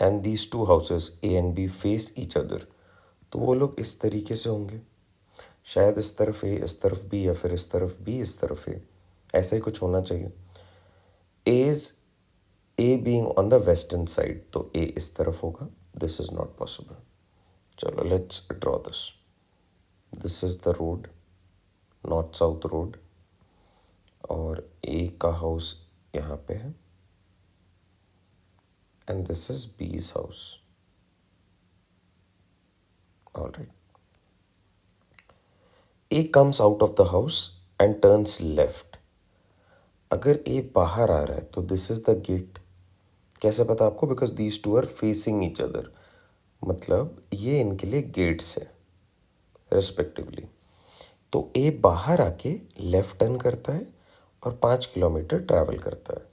and these two houses A and B face each other, तो वो लोग इस तरीके से होंगे. शायद इस तरफ ए, इस तरफ बी, या फिर इस तरफ बी, इस तरफ ए. ऐसा ही कुछ होना चाहिए. A being on the western side, तो ए इस तरफ होगा. This is not possible. चलो let's draw this. This is the road, north south road, और ए का हाउस यहाँ पे है and this is B's house. Alright. A comes out of the house and turns left. अगर A बाहर आ रहा है तो दिस इज द गेट. कैसे पता आपको? Because these two are facing each other. मतलब ये इनके लिए गेट्स है रेस्पेक्टिवली. तो ए बाहर आके लेफ्ट टर्न करता है और 5 किलोमीटर ट्रैवल करता है.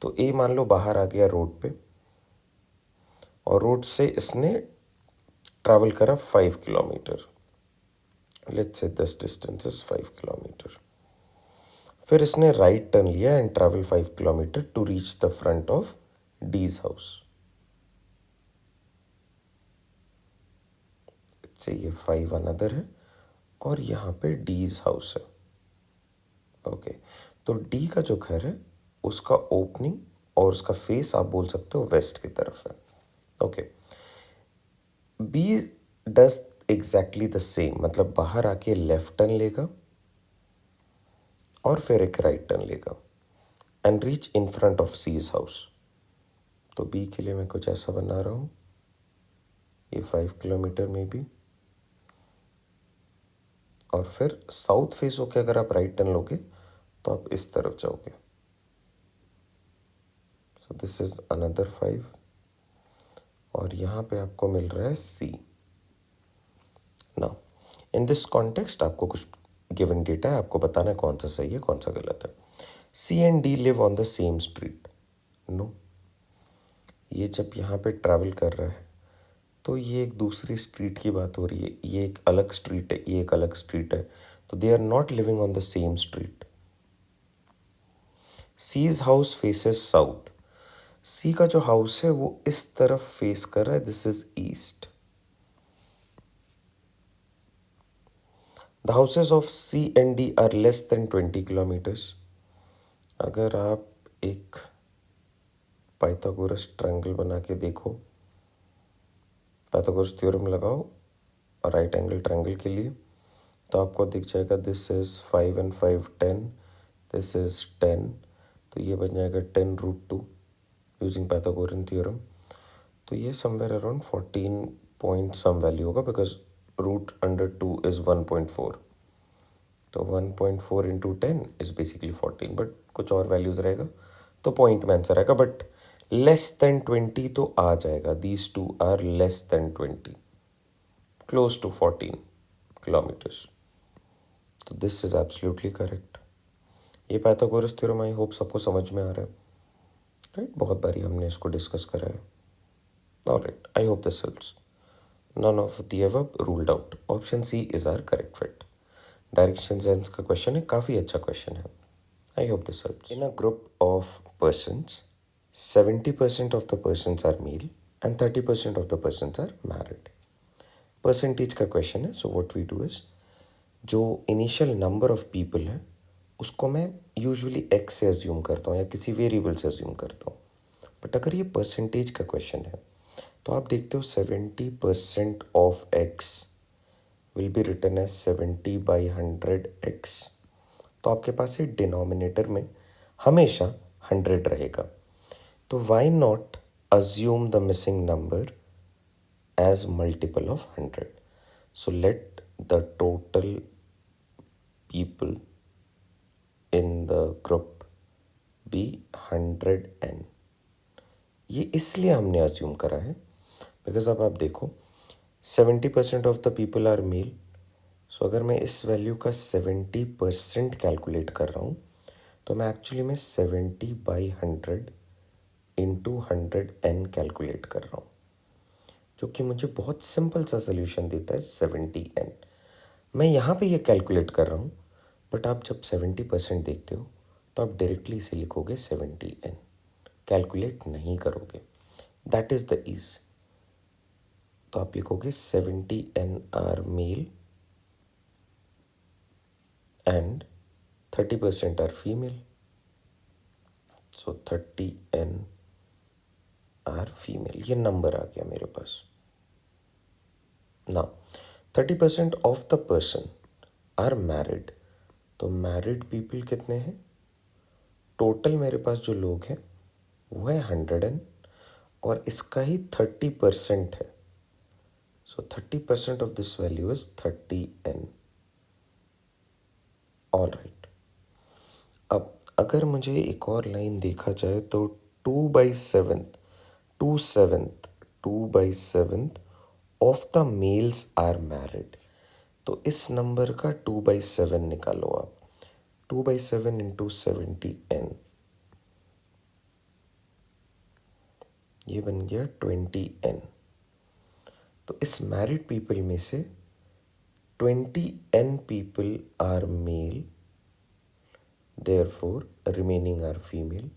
तो ए मान लो बाहर आ गया रोड पे, और रोड से इसने ट्रैवल करा 5 kilometre. Let's say this distance is 5 kilometre. फिर इसने राइट टर्न लिया and travel 5 kilometre to reach the front of D's house. ये 5 अनदर है और यहाँ पे डीज हाउस है. ओके. तो डी का जो घर है उसका ओपनिंग और उसका फेस आप बोल सकते हो वेस्ट की तरफ है. Okay. B does exactly the same. मतलब बाहर आके लेफ्ट टर्न लेगा और फिर एक राइट टर्न लेगा and reach in front of C's house. तो बी के लिए मैं कुछ ऐसा बना रहा हूँ. ये 5 किलोमीटर में भी, और फिर साउथ फेस होके अगर आप राइट टर्न लोगे तो आप इस तरफ जाओगे. सो दिस इज अनदर 5, और यहाँ पे आपको मिल रहा है सी. नाउ इन दिस कॉन्टेक्स्ट आपको कुछ गिवन डेटा है, आपको बताना है कौन सा सही है कौन सा गलत है. C and D live on the same street. No. ये जब यहाँ पे ट्रैवल कर रहा है तो ये एक दूसरी स्ट्रीट की बात हो रही है. ये एक अलग स्ट्रीट है, ये एक अलग स्ट्रीट है. तो they are not living on the same street. C's house faces south. C का जो हाउस है वो इस तरफ फेस कर रहा है. This is east. The houses of C and D are less than 20 kilometres. अगर आप एक पाइथागोरस ट्रायंगल बना के देखो, पाइथागोरस थ्योरम लगाओ राइट एंगल ट्रायंगल के लिए, तो आपको दिख जाएगा this is 5 and 5 10, this is 10. तो ये बन जाएगा 10√2 यूजिंग पाइथागोरन थ्योरम. तो ये somewhere around 14 point some value होगा बिकॉज √2 इज 1.4. तो 1.4 इंटू 10 इज बेसिकली 14, बट कुछ और वैल्यूज रहेगा तो पॉइंट में आंसर आएगा. बट लेस देन 20 तो आ जाएगा. These two are less than 20, close to 14 kilometres. तो दिस इज एब्सोल्युटली करेक्ट. ये पाइथागोरस थ्योरम आई होप सबको समझ में आ रहा है. राइट. बहुत बारी हमने इसको डिस्कस करा है. Alright. I hope this helps. None of the above ruled out. Option C is are correct fit. Direction sense का क्वेश्चन है, काफ़ी अच्छा क्वेश्चन है. I hope this helps. In a group of persons 70% of the persons are male and 30% of the persons are married. Percentage का question है. So what we do is, जो initial number of people है उसको मैं usually x से assume करता हूँ या किसी वेरिएबल से अज्यूम करता हूँ। बट अगर ये परसेंटेज का क्वेश्चन है तो आप देखते हो 70% of X will be written as 70/100x। तो आपके पास ये डिनोमिनेटर में हमेशा 100 रहेगा। तो why not assume the missing number as multiple of 100. So let the total people in the group be 100n. ये इसलिए हमने अज्यूम करा है बिकॉज अब आप देखो 70% of the people are male. So अगर मैं इस वैल्यू का 70% कैलकुलेट कर रहा हूँ तो मैं एक्चुअली में 70/100 इंटू 100n कैलकुलेट कर रहा हूँ, जो कि मुझे बहुत सिंपल सा सोल्यूशन देता है 70n। मैं यहाँ पे ये कैलकुलेट कर रहा हूँ, बट आप जब 70% देखते हो तो आप डायरेक्टली इसे लिखोगे 70n, कैलकुलेट नहीं करोगे। That is the ease. तो आप लिखोगे 70n are male and 30% are female. So 30n are female, ये नंबर आ गया मेरे पास। Now 30% of the person are married. तो मैरिड पीपल कितने हैं? टोटल मेरे पास जो लोग हैं वो है 100n, और इसका ही 30% है। सो 30% of this value is 30n। All right. अब अगर मुझे एक और लाइन देखा जाए तो 2/7 2/7 of the males are married. तो इस नंबर का 2/7 निकालो आप। 2/7 इंटू 70n, ये बन गया 20n। तो इस मैरिड पीपल में से 20n people are male, therefore remaining are female.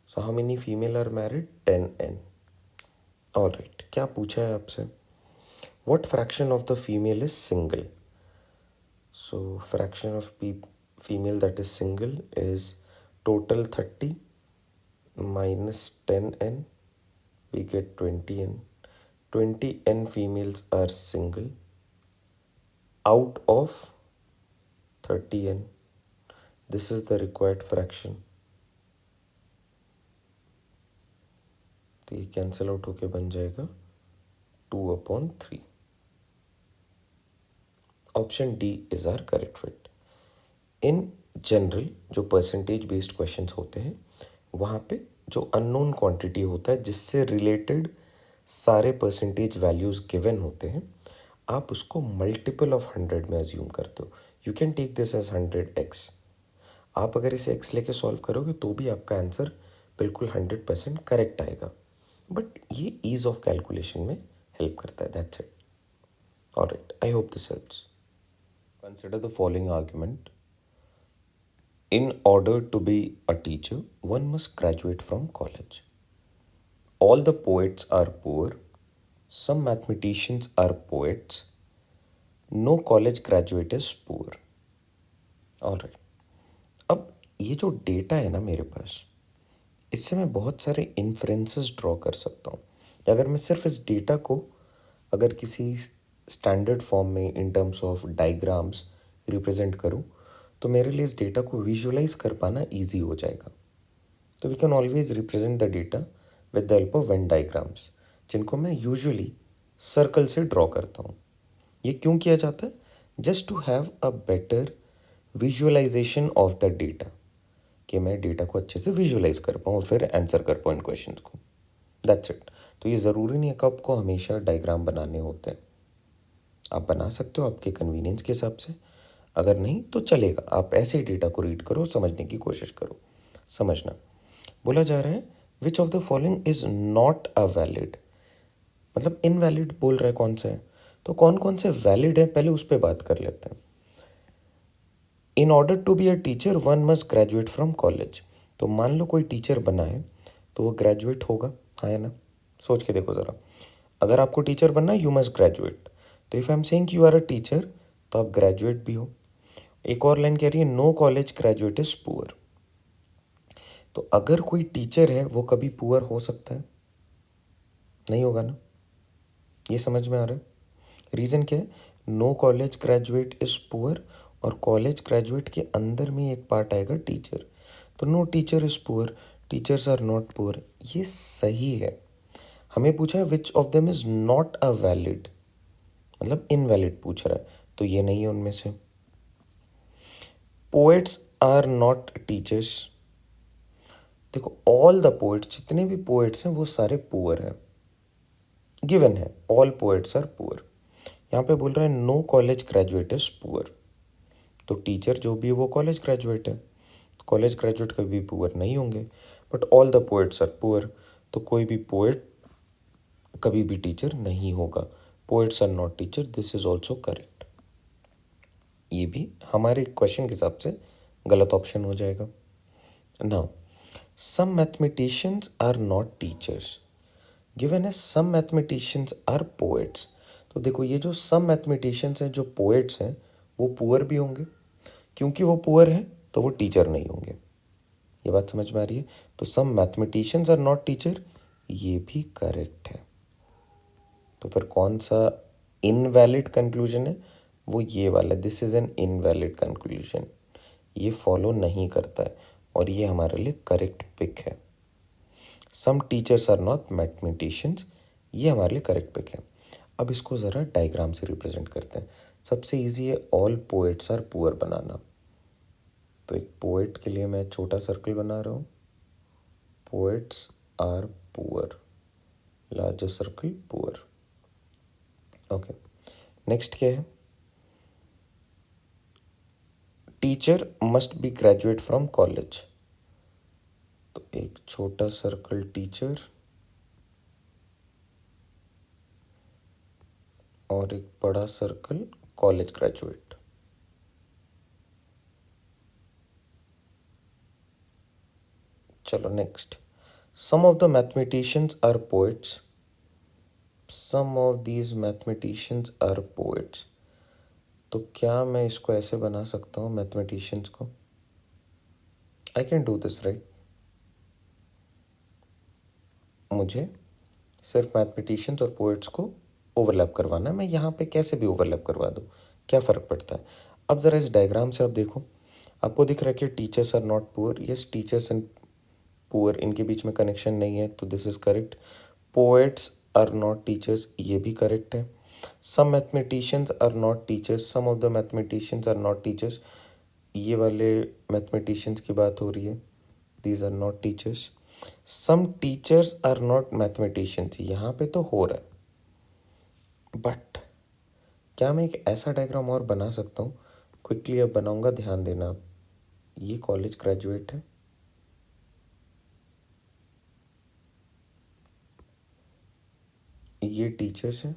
So how many female are married? 10n. All right, क्या पूछा है आपसे? What fraction of the female is single? So fraction of female that is single is total 30 minus 10n, we get 20n. 20n females are single out of 30n. This is the required fraction. तो ये cancel out होके बन जाएगा 2/3। Option D is are correct fit. In general जो percentage based questions होते हैं वहाँ पे जो अननोन क्वांटिटी होता है जिससे रिलेटेड सारे परसेंटेज वैल्यूज गिवन होते हैं, आप उसको मल्टीपल ऑफ 100 में अज्यूम करते हो। You can take this as 100x। आप अगर इसे x लेके सॉल्व करोगे तो भी आपका आंसर बिल्कुल 100% करेक्ट आएगा, बट ये ईज ऑफ कैलकुलेशन में हेल्प करता है। That's it. Alright, I hope this helps. Consider the following argument. In order to be a teacher, one must graduate from college. All the poets are poor. Some mathematicians are poets. No college graduate is poor. All right. अब ये जो data है ना मेरे पास, इससे मैं बहुत सारे इन्फ्रेंसेस ड्रॉ कर सकता हूँ। अगर मैं सिर्फ इस डेटा को अगर किसी स्टैंडर्ड फॉर्म में in terms of diagrams represent करूँ तो मेरे लिए इस डेटा को विजुअलाइज कर पाना ईजी हो जाएगा। तो we can always represent the data with the help of Venn diagrams, जिनको मैं यूजुअली सर्कल से ड्रॉ करता हूँ। ये क्यों किया जाता है? Just to have a better visualisation of the data, कि मैं डेटा को अच्छे से विजुअलाइज कर पाऊँ और फिर आंसर कर पाऊँ इन क्वेश्चंस को। That's it. तो ये ज़रूरी नहीं है कि आपको हमेशा डायग्राम बनाने होते हैं। आप बना सकते हो आपके कन्वीनियंस के हिसाब से, अगर नहीं तो चलेगा। आप ऐसे ही डेटा को रीड करो, समझने की कोशिश करो। समझना बोला जा रहा है which of the following is not a valid, मतलब इनवैलिड बोल रहा है कौन सा है। तो कौन कौन से वैलिड है पहले उस पर बात कर लेते हैं। In order to be a teacher one must graduate from college. तो मान लो कोई टीचर बना है तो वो ग्रेजुएट होगा, हाँ या ना? सोच के देखो ज़रा। अगर आपको टीचर बनना है यू मस्ट ग्रेजुएट। तो if I am saying you are a teacher तो आप ग्रेजुएट भी हो। एक और लाइन कह रही है no college graduate is poor. तो अगर कोई टीचर है वो कभी पुअर हो सकता है? नहीं होगा ना। ये समझ में आ रहा है? रीज़न क्या है? No college graduate is poor और कॉलेज ग्रेजुएट के अंदर में एक पार्ट आएगा टीचर। तो no teacher is poor, teachers are not poor, ये सही है। हमें पूछा है which of them is not a valid, मतलब इनवैलिड पूछ रहा है, तो ये नहीं है उनमें से। Poets are not teachers. देखो ऑल द पोएट्स, जितने भी पोएट्स हैं वो सारे पुअर हैं, गिवन है ऑल पोएट्स आर पुअर। यहाँ पे बोल रहा है no college graduate is poor, तो टीचर जो भी है वो कॉलेज ग्रेजुएट है, कॉलेज ग्रेजुएट कभी पुअर नहीं होंगे। But all the poets are poor, तो कोई भी पोएट कभी भी टीचर नहीं होगा। Poets are not teacher, this is also correct. ये भी हमारे क्वेश्चन के हिसाब से गलत ऑप्शन हो जाएगा। Now some mathematicians are not teachers, given है सम मैथमेटिशियंस आर पोएट्स। तो देखो ये जो सम मैथमेटिशियंस हैं, जो पोएट्स हैं, वो पुअर भी होंगे, क्योंकि वो पुअर हैं तो वो टीचर नहीं होंगे। ये बात समझ में आ रही है? तो सम मैथमेटिशियंस आर नॉट टीचर, ये भी करेक्ट है। तो फिर कौन सा इनवैलिड कंक्लूजन है? वो ये वाला, this is an invalid conclusion, ये फॉलो नहीं करता है और ये हमारे लिए करेक्ट पिक है। Some teachers are not mathematicians, ये हमारे लिए करेक्ट पिक है। अब इसको ज़रा डायग्राम से रिप्रेजेंट करते हैं। सबसे इजी है ऑल पोएट्स आर पुअर बनाना। तो एक पोएट के लिए मैं छोटा सर्कल बना रहा हूँ, poets are poor, larger circle poor. Okay, next क्या है? Teacher must be graduate from college. तो एक छोटा सर्कल टीचर और एक बड़ा सर्कल कॉलेज ग्रेजुएट। चलो next, some of the mathematicians are poets, some of these mathematicians are poets. तो क्या मैं इसको ऐसे बना सकता हूँ मैथमेटिशियंस को? I can do this right. मुझे सिर्फ मैथमेटिशियंस और पोएट्स को ओवरलैप करवाना है, मैं यहाँ पे कैसे भी ओवरलैप करवा दूँ, क्या फ़र्क पड़ता है? अब ज़रा इस डायग्राम से आप देखो, आपको दिख रहा है कि teachers are not poor. Yes, teachers and poor, इनके बीच में कनेक्शन नहीं है, तो this is correct. Poets are not teachers, ये भी करेक्ट है। Some mathematicians are not teachers, some of the mathematicians are not teachers, ये वाले मैथमेटिशियंस की बात हो रही है, these are not teachers. Some teachers are not mathematicians, यहाँ पे तो हो रहा है, बट क्या मैं एक ऐसा डायग्राम और बना सकता हूँ? क्विकली अब बनाऊंगा, ध्यान देना आप। ये कॉलेज ग्रेजुएट है, ये टीचर्स हैं,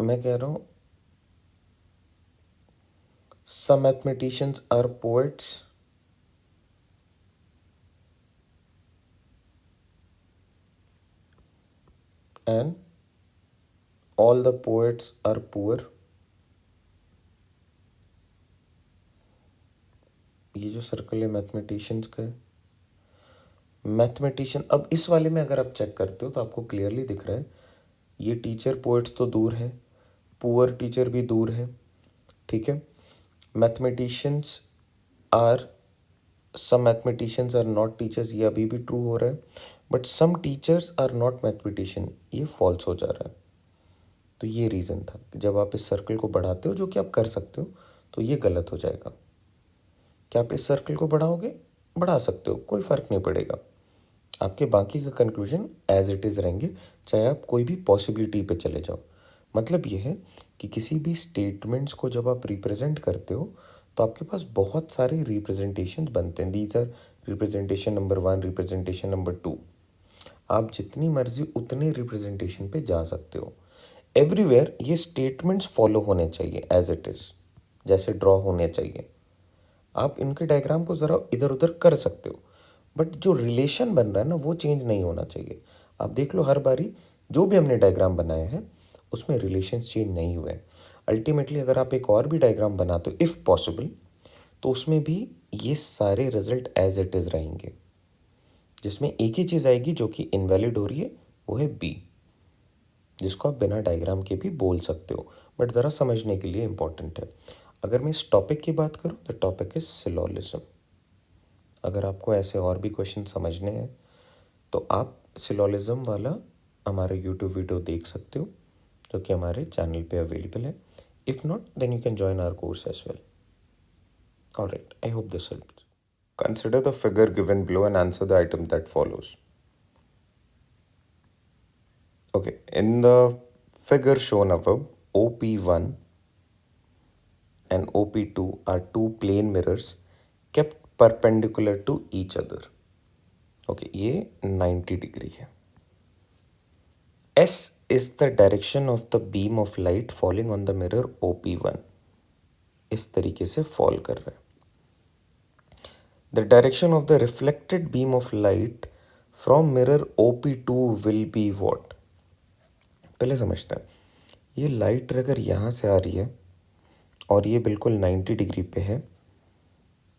मैं कह रहा हूँ some mathematicians are poets and all the poets are poor। ये जो सर्कल है मैथमेटिशियंस का है। मैथमेटिशियन, अब इस वाले में अगर आप चेक करते हो तो आपको क्लियरली दिख रहा है, ये टीचर पोएट्स तो दूर है, पुअर टीचर भी दूर है, ठीक है। Mathematicians are, some mathematicians are not teachers, ये अभी भी ट्रू हो रहा है, but some teachers are not mathematician, ये फॉल्स हो जा रहा है। तो ये रीज़न था कि जब आप इस सर्कल को बढ़ाते हो, जो कि आप कर सकते हो, तो ये गलत हो जाएगा। क्या आप इस सर्कल को बढ़ाओगे? बढ़ा सकते हो, कोई फ़र्क नहीं पड़ेगा, आपके बाकी का कंक्लूजन एज इट इज़ रहेंगे, चाहे आप कोई भी पॉसिबिलिटी पे चले जाओ। मतलब ये है कि किसी भी स्टेटमेंट्स को जब आप रिप्रेजेंट करते हो तो आपके पास बहुत सारे रिप्रेजेंटेशन बनते हैं। These are representation number 1, representation number 2, आप जितनी मर्जी उतने रिप्रेजेंटेशन पे जा सकते हो। एवरीवेयर ये स्टेटमेंट्स फॉलो होने चाहिए एज इट इज़, जैसे ड्रॉ होने चाहिए। आप इनके डायग्राम को ज़रा इधर उधर कर सकते हो, बट जो रिलेशन बन रहा है ना, वो चेंज नहीं होना चाहिए। आप देख लो, हर बारी जो भी हमने डायग्राम बनाए हैं उसमें रिलेशन चेंज नहीं हुए हैं। अल्टीमेटली अगर आप एक और भी डायग्राम बनाते हो इफ़ पॉसिबल, तो उसमें भी ये सारे रिजल्ट एज इट इज़ रहेंगे, जिसमें एक ही चीज़ आएगी जो कि इनवैलिड हो रही है, वो है बी, जिसको आप बिना डायग्राम के भी बोल सकते हो, बट ज़रा समझने के लिए इम्पॉर्टेंट है। अगर मैं इस टॉपिक की बात करूँ, तो टॉपिक इज सिलोलिज्म। अगर आपको ऐसे और भी क्वेश्चन समझने हैं तो आप सिलोलिज्म वाला हमारा यूट्यूब वीडियो देख सकते हो, जो कि हमारे चैनल पे अवेलेबल है. If not, then you can join our course as well. All right, I hope this helps. Consider the figure given below and answer the item that follows. Okay, in the figure shown above, OP1 and OP2 are two plane mirrors kept perpendicular to each other. Okay, ये 90 degree है. S is the direction of the beam of light falling on the mirror OP1. इस तरीके से fall कर रहा है. The direction of the reflected beam of light from mirror OP2 will be what? पहले समझते हैं. ये लाइट अगर यहाँ से आ रही है और ये बिल्कुल 90 डिग्री पे है,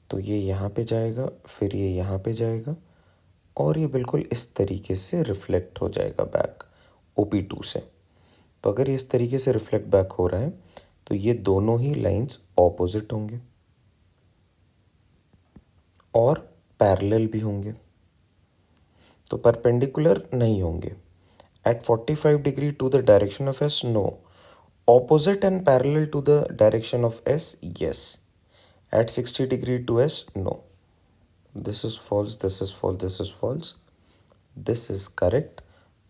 तो ये यहाँ पे जाएगा, फिर ये यहाँ पे जाएगा और ये बिल्कुल इस तरीके से रिफ्लेक्ट हो जाएगा बैक OP2 से. तो अगर इस तरीके से रिफ्लेक्ट बैक हो रहा है तो ये दोनों ही लाइंस ऑपोजिट होंगे और पैरेलल भी होंगे, तो परपेंडिकुलर नहीं होंगे. At 45 degree to the direction of S, no. Opposite and parallel to the direction of S, yes. At 60 degree to S, no. This is false, this is false, this is false, this is correct.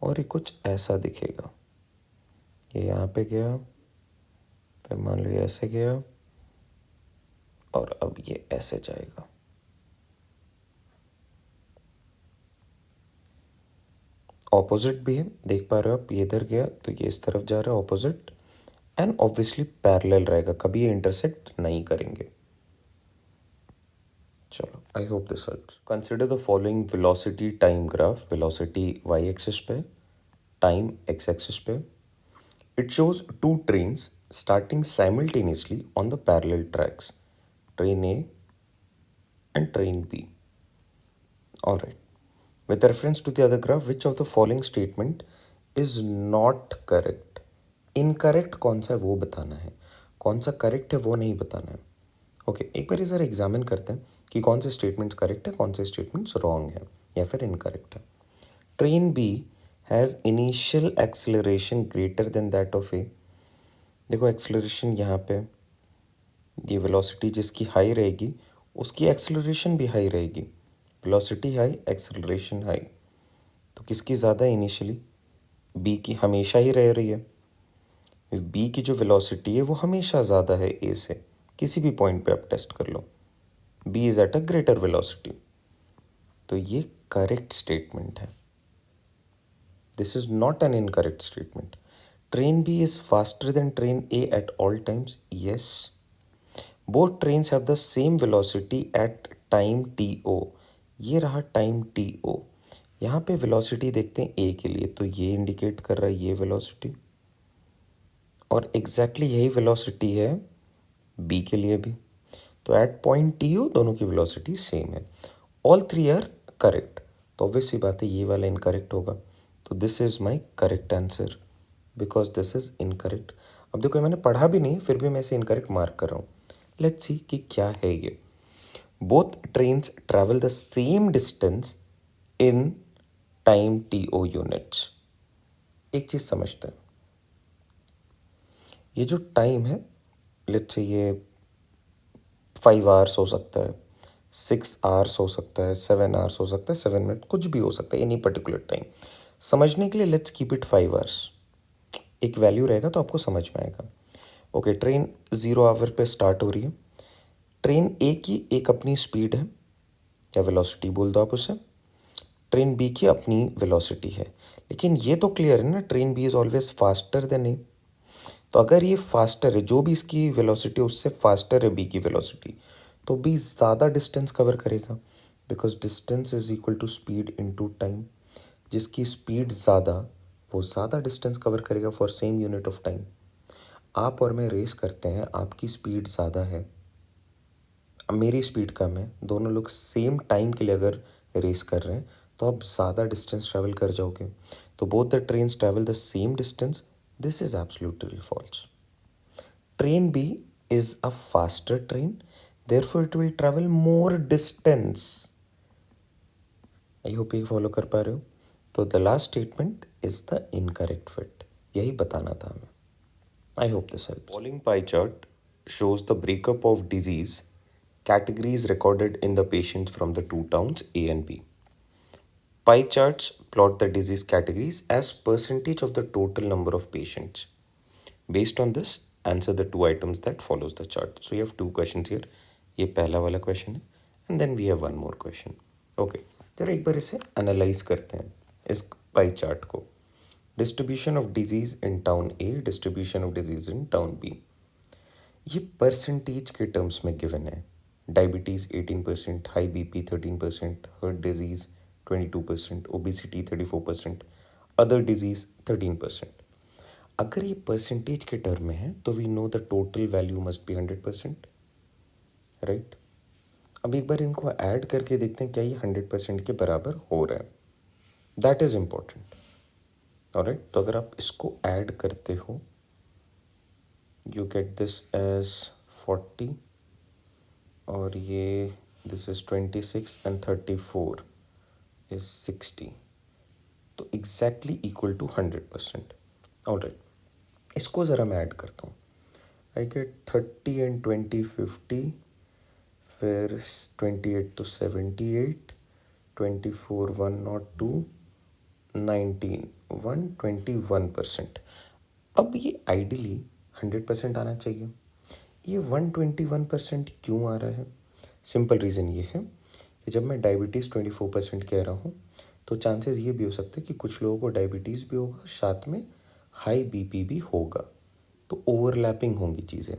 और ये कुछ ऐसा दिखेगा. ये यहाँ पे गया, फिर मान लो ये ऐसे गया और अब ये ऐसे जाएगा. ऑपोजिट भी है, देख पा रहे हो आप, ये इधर गया तो ये इस तरफ जा रहा है ऑपोजिट, एंड ऑब्वियसली पैरेलल रहेगा, कभी ये इंटरसेक्ट नहीं करेंगे. चलो, I hope this helps. Consider the following velocity time graph. Velocity Y axis पे, टाइम एक्स एक्सिस पे. It shows two trains starting simultaneously on the parallel tracks, train A and train B. All right. With reference to the other graph, which of the following statement is not correct? Incorrect कौन सा है वो बताना है, कौन सा correct है वो नहीं बताना है. ओके, एक बार ज़रा एग्जामिन करते हैं कि कौन से स्टेटमेंट्स करेक्ट है, कौन से स्टेटमेंट्स रॉन्ग है या फिर इनकरेक्ट है. Train B has initial acceleration greater than that of A. देखो एक्सेलरेशन यहाँ पे, ये वेलोसिटी जिसकी हाई रहेगी उसकी एक्सेलरेशन भी हाई रहेगी. वेलोसिटी हाई, एक्सेलरेशन हाई, तो किसकी ज़्यादा इनिशियली? बी की हमेशा ही रह रही है. बी की जो वेलोसिटी है वो हमेशा ज़्यादा है ए से, किसी भी पॉइंट पे आप टेस्ट कर लो. B is at a greater velocity, तो ये करेक्ट स्टेटमेंट है. This is not an incorrect statement. Train B is faster than train A at all times, yes. Both trains have the same velocity at time T O. ये रहा time T ओ. यहाँ पे velocity देखते हैं ए के लिए, तो ये इंडिकेट कर रहा है ये वेलोसिटी, और एग्जैक्टली यही वेलोसिटी है बी के लिए भी. तो एट पॉइंट टी ओ दोनों की वेलोसिटी सेम है. ऑल थ्री आर करेक्ट, तो ऑब्वियस सी बात है ये वाला इनकरेक्ट होगा. तो this is my correct answer because this is incorrect. अब देखो मैंने पढ़ा भी नहीं, फिर भी मैं इसे इनकरेक्ट मार्क कर रहा हूँ. लेट्स सी कि क्या है ये. Both trains travel the same distance in time T O units. एक चीज़ समझते हैं, ये जो टाइम है, लेट्स से ये 5 आवर्स हो सकता है, 6 आवर्स हो सकता है, 7 आवर्स हो सकता है, 7 मिनट, कुछ भी हो सकता है, एनी पर्टिकुलर टाइम. समझने के लिए लेट्स कीप इट 5 आवर्स. एक वैल्यू रहेगा तो आपको समझ में आएगा. ओके, ट्रेन 0 आवर पे स्टार्ट हो रही है. ट्रेन ए की एक अपनी स्पीड है या वेलोसिटी बोल दो आप उसे, ट्रेन बी की अपनी वेलोसिटी है. लेकिन ये तो क्लियर है ना, train B is always faster than A. तो अगर ये फास्टर है, जो भी इसकी वेलोसिटी उससे फास्टर है बी की वेलोसिटी, तो बी ज़्यादा डिस्टेंस कवर करेगा, because distance is equal to speed into time. जिसकी स्पीड ज़्यादा वो ज़्यादा डिस्टेंस कवर करेगा for same unit of time. आप और मैं रेस करते हैं, आपकी स्पीड ज़्यादा है, मेरी स्पीड कम है, दोनों लोग सेम टाइम के लिए अगर रेस कर रहे हैं तो आप ज़्यादा डिस्टेंस ट्रैवल कर जाओगे। तो both the trains travel the same distance, this is absolutely false. Train B is a faster train, therefore it will travel more distance. I hope ये फॉलो कर पा रहे हो। तो the last statement is the incorrect fit, यही बताना था हमें। I hope this helps. Following pie chart shows the breakup of disease categories recorded in the patients from the two towns A and B. Pie charts plot the disease categories as percentage of the total number of patients. Based on this, answer the two items that follows the chart. So you have two questions here. ये पहला वाला question है and then we have one more question. Okay, जरा एक बार इसे analyse करते हैं इस पाई चार्ट को। Distribution of disease in town A, distribution of disease in town B. ये परसेंटेज के टर्म्स में गिवन है। Diabetes 18%, high BP 13%, heart disease 22%, obesity 34%, other disease 13%। अगर ये परसेंटेज के टर्म में है तो we know the total value must be 100%, right. अब एक बार इनको ऐड करके देखते हैं क्या ये 100% के बराबर हो रहा है। That is important, alright. तो अगर आप इसको ऐड करते हो, यू गेट दिस एज 40 और ये दिस इज 26 एंड 34 इज 60, तो एग्जैक्टली इक्वल टू 100%। ऑलराइट, इसको ज़रा मैं ऐड करता हूँ। आई गेट 30 एंड 20 50, फिर 28 तो 78, 24 102, 19 121%। अब ये आइडियली 100% आना चाहिए। ये 121% क्यों आ रहा है? सिंपल रीज़न ये है कि जब मैं डायबिटीज़ 24% कह रहा हूँ तो चांसेस ये भी हो सकते हैं कि कुछ लोगों को डायबिटीज़ भी होगा, साथ में हाई बीपी भी होगा, तो ओवरलैपिंग होंगी चीज़ें।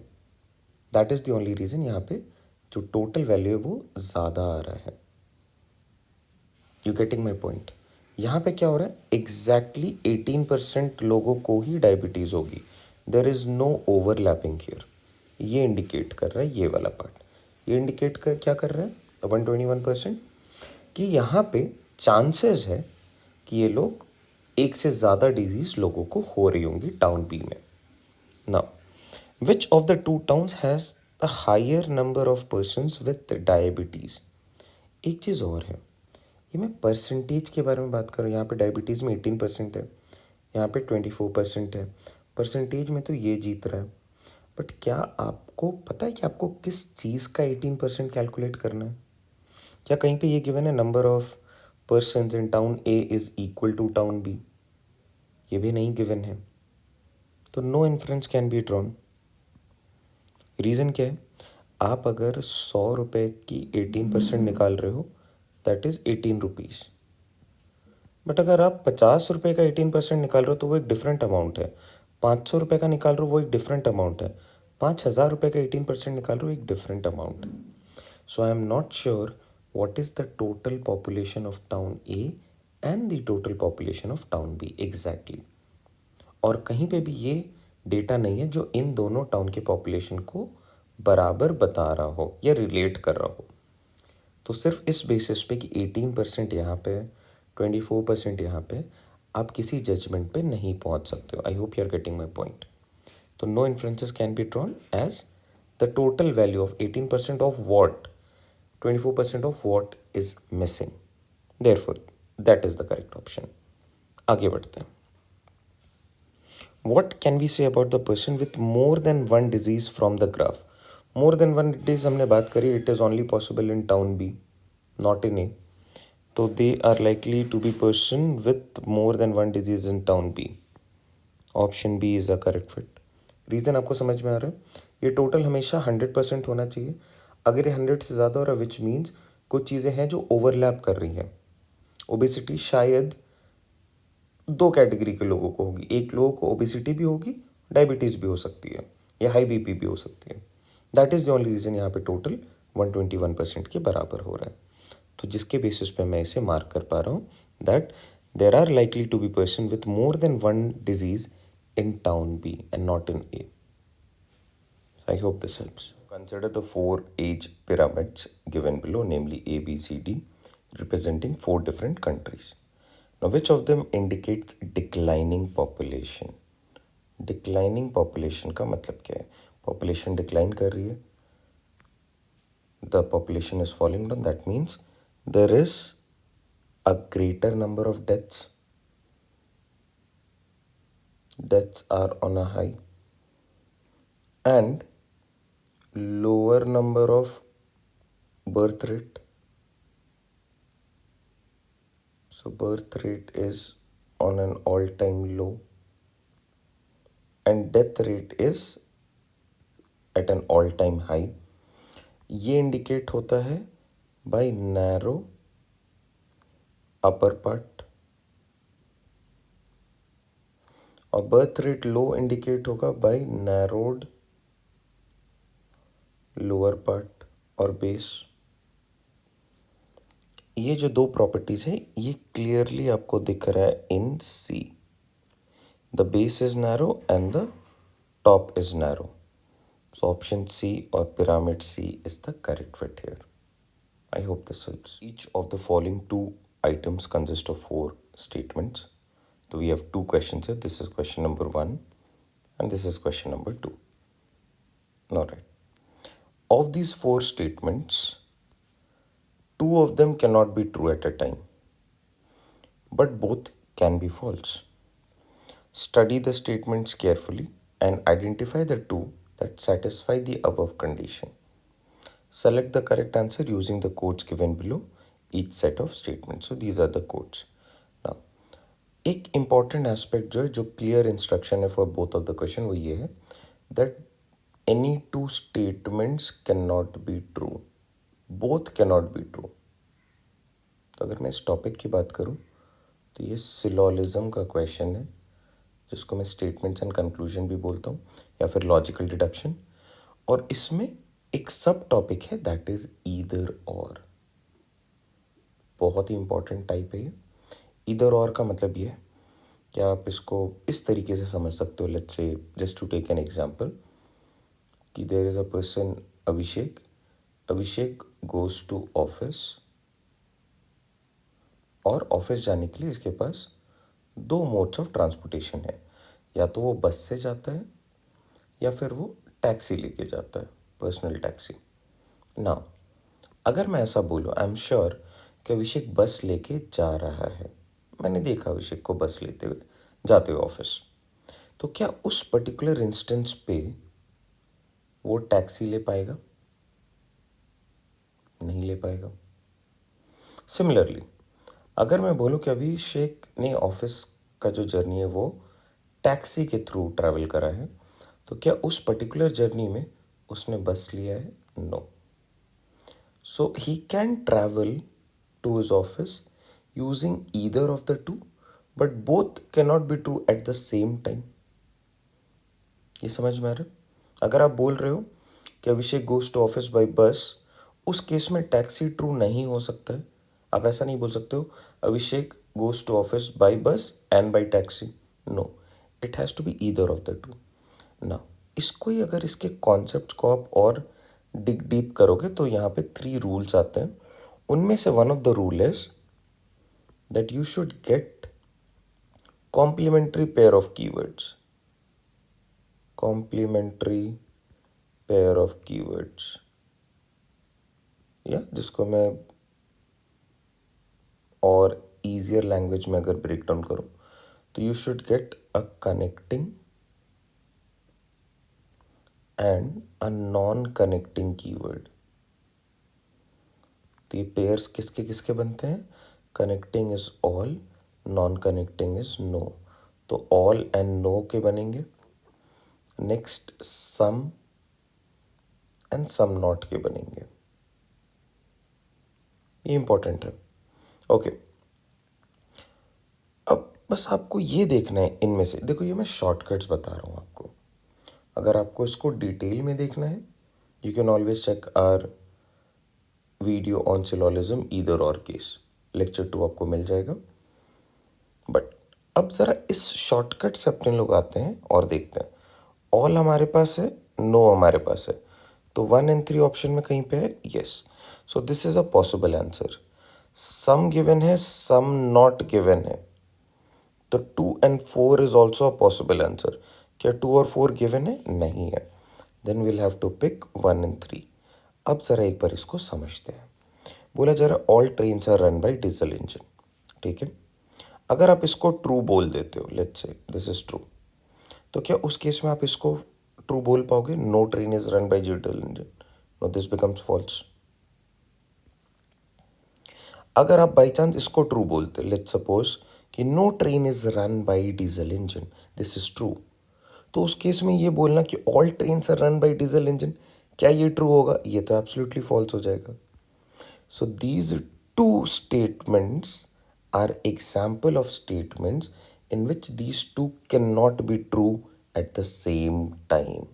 That is the only reason यहाँ पे जो टोटल वैल्यू है वो ज़्यादा आ रहा है। You getting my point? यहाँ पे क्या हो रहा है, एग्जैक्टली 18% लोगों को ही डायबिटीज़ होगी। There is no overlapping here. ये इंडिकेट कर रहा है, ये वाला पार्ट ये इंडिकेट कर क्या कर रहा है 121%, कि यहाँ पे चांसेस है कि ये लोग एक से ज़्यादा डिजीज़ लोगों को हो रही होंगी टाउन बी में। Now which of the two towns has a higher number of persons with diabetes. एक चीज़ और है, ये मैं परसेंटेज के बारे में बात कर रहा हूँ। यहाँ पे डायबिटीज़ में 18% है, यहाँ पे 24% है। परसेंटेज में तो ये जीत रहा है, बट क्या आपको पता है कि आपको किस चीज़ का 18% कैलकुलेट करना है? क्या कहीं पे ये गिवन है number of persons in town A is equal to town B? ये भी नहीं गिवन है, तो no inference can be drawn. Reason क्या है? आप अगर 100 रुपये की 18% निकाल रहे हो, दैट इज़ 18 रुपीज़। बट अगर आप 50 रुपये का 18% निकाल रहे हो तो वो एक डिफरेंट अमाउंट है। 500 रुपये का निकाल रहे हो वो एक डिफरेंट अमाउंट है। 5,000 रुपये का 18% निकाल रहे हो एक डिफरेंट अमाउंट है। So I am not sure what is the total population of town A and the total population of town B exactly। और कहीं पे भी ये डेटा नहीं है जो इन दोनों टाउन के पॉपुलेशन को बराबर बता रहा हो या रिलेट कर रहा हो। तो सिर्फ इस बेसिस पे कि 18% यहाँ पे 24% यहाँ पे आप किसी जजमेंट पे नहीं पहुँच सकते हो। I hope you are getting my point. तो no inferences can be drawn as the total value of 18% of what 24% of what is missing, therefore that is the correct option। आगे बढ़ते हैं। What can we say about the person with more than one disease from the graph? More than one disease हमने बात करी, it is only possible in town B, not in A। तो they are likely to be person with more than one disease in town B। Option B is the correct fit। Reason आपको समझ में आ रहा है? ये total हमेशा 100% होना चाहिए। अगर ये 100 से ज़्यादा हो रहा है विच मीन्स कुछ चीज़ें हैं जो ओवरलैप कर रही हैं। ओबेसिटी शायद दो कैटेगरी के लोगों को होगी, एक लोगों को ओबेसिटी भी होगी, डायबिटीज़ भी हो सकती है, या हाई बीपी भी हो सकती है। That is the only reason यहाँ पे टोटल 121% के बराबर हो रहा है। तो जिसके बेसिस पे मैं इसे मार्क कर पा रहा हूँ that There are likely to be person with more than one disease in town B and not in A. I hope this helps. Consider the four age pyramids given below, namely A, B, C, D, representing four different countries. Now, which of them indicates declining population? Declining population का मतलब क्या है? Population decline कर रही है. The population is falling down. That means there is a greater number of deaths. Deaths are on a high. And lower number of birth rate. So birth rate is on an all-time low. And death rate is at an all-time high. ये indicate होता है bye narrow upper part, और birth rate लो indicate होगा bye narrowed lower part और base. ये जो दो properties है ये क्लियरली आपको दिख रहा है in C. The base is narrow and the top is narrow. So option C or pyramid C is the correct fit here. I hope this helps. Each of the following two items consist of four statements. So we have two questions here. This is question number 1 and this is question number 2. Alright. Of these four statements, two of them cannot be true at a time, but both can be false. Study the statements carefully and identify the two that satisfy the above condition. Select the correct answer using the codes given below each set of statements. So these are the codes. Now, एक important aspect जो clear instruction है for both of the question वो ये है that any two statements cannot be true. Both cannot be true. तो अगर मैं इस टॉपिक की बात करूँ तो ये सिलोलिज्म का क्वेश्चन है जिसको मैं स्टेटमेंट्स एंड कंक्लूजन भी बोलता हूँ या फिर लॉजिकल डिडक्शन. और इसमें एक सब टॉपिक है दैट इज ईदर और. बहुत ही इंपॉर्टेंट टाइप है ये. ईदर और का मतलब ये है कि आप इसको इस तरीके से समझ सकते हो. Let's say just to take an example कि there is a person Abhishek. Abhishek goes to office और ऑफिस जाने के लिए इसके पास दो मोड्स ऑफ ट्रांसपोर्टेशन है. या तो वो बस से जाता है या फिर वो टैक्सी लेके जाता है, पर्सनल टैक्सी. नाउ अगर मैं ऐसा बोलूँ आई एम श्योर कि अभिषेक बस लेके जा रहा है. मैंने देखा अभिषेक को बस लेते हुए जाते हुए ऑफिस. तो क्या उस पर्टिकुलर इंस्टेंस पे वो टैक्सी ले पाएगा? नहीं ले पाएगा. सिमिलरली अगर मैं बोलूँ कि अभिषेक ने ऑफिस का जो जर्नी है वो टैक्सी के थ्रू ट्रैवल करा है, तो क्या उस पर्टिकुलर जर्नी में उसने बस लिया है? No. So he can travel to his office using either of the two, but both can not be true at the same time. ये समझ में आ रहा है? अगर आप बोल रहे हो कि Abhishek goes to office by bus, उस केस में टैक्सी ट्रू नहीं हो सकता है. आप ऐसा नहीं बोल सकते हो Abhishek goes to office by bus and by taxi. No, it has to be either of the two. ना इसको ही अगर इसके कॉन्सेप्ट को आप और डिग डीप करोगे तो यहाँ पे 3 रूल्स आते हैं. उनमें से one of the rule is that you should get complementary pair of keywords. Complementary pair of keywords, या जिसको मैं और ईजियर लैंग्वेज में अगर ब्रेक डाउन करूँ तो you should get a connecting and a non connecting keyword. तो ये पेयर्स किसके किसके बनते हैं? Connecting is all, non connecting is no. तो ऑल एंड नो के बनेंगे. Next some and some not के बनेंगे. ये इंपॉर्टेंट है. ओके, अब बस आपको ये देखना है इनमें से. देखो ये मैं शॉर्टकट्स बता रहा हूँ आपको. अगर आपको इसको डिटेल में देखना है you can always check our video on syllogism either or case. Lecture 2 आपको मिल जाएगा. अब ज़रा इस शॉर्टकट से अपने लोग आते हैं और देखते हैं। ऑल हमारे पास है, नो हमारे पास है, तो 1 एंड 3 ऑप्शन में कहीं पे है, yes. So this is a possible answer. Some given है, सम नॉट गिवन है, तो 2 and 4 is also a possible answer. क्या 2 और 4 गिवन है? नहीं है। Then we'll have to pick 1 and 3। अब ज़रा एक बार इसको समझते हैं। बोला जरा all trains are run by diesel engine, ठीक है। अगर आप इसको ट्रू बोल देते हो, let's say this is true, तो क्या उस केस में आप इसको ट्रू बोल पाओगे? No train is run by diesel engine, no this becomes false. अगर आप बाई चांस इसको ट्रू बोलते, लेट्स सपोज कि no train is run by diesel engine, this is true, तो उस केस में ये बोलना कि all train are run by diesel engine, क्या ये ट्रू होगा? ये तो एब्सोल्युटली फॉल्स हो जाएगा। So these two statements are example of statements in which these two cannot be true at the same time.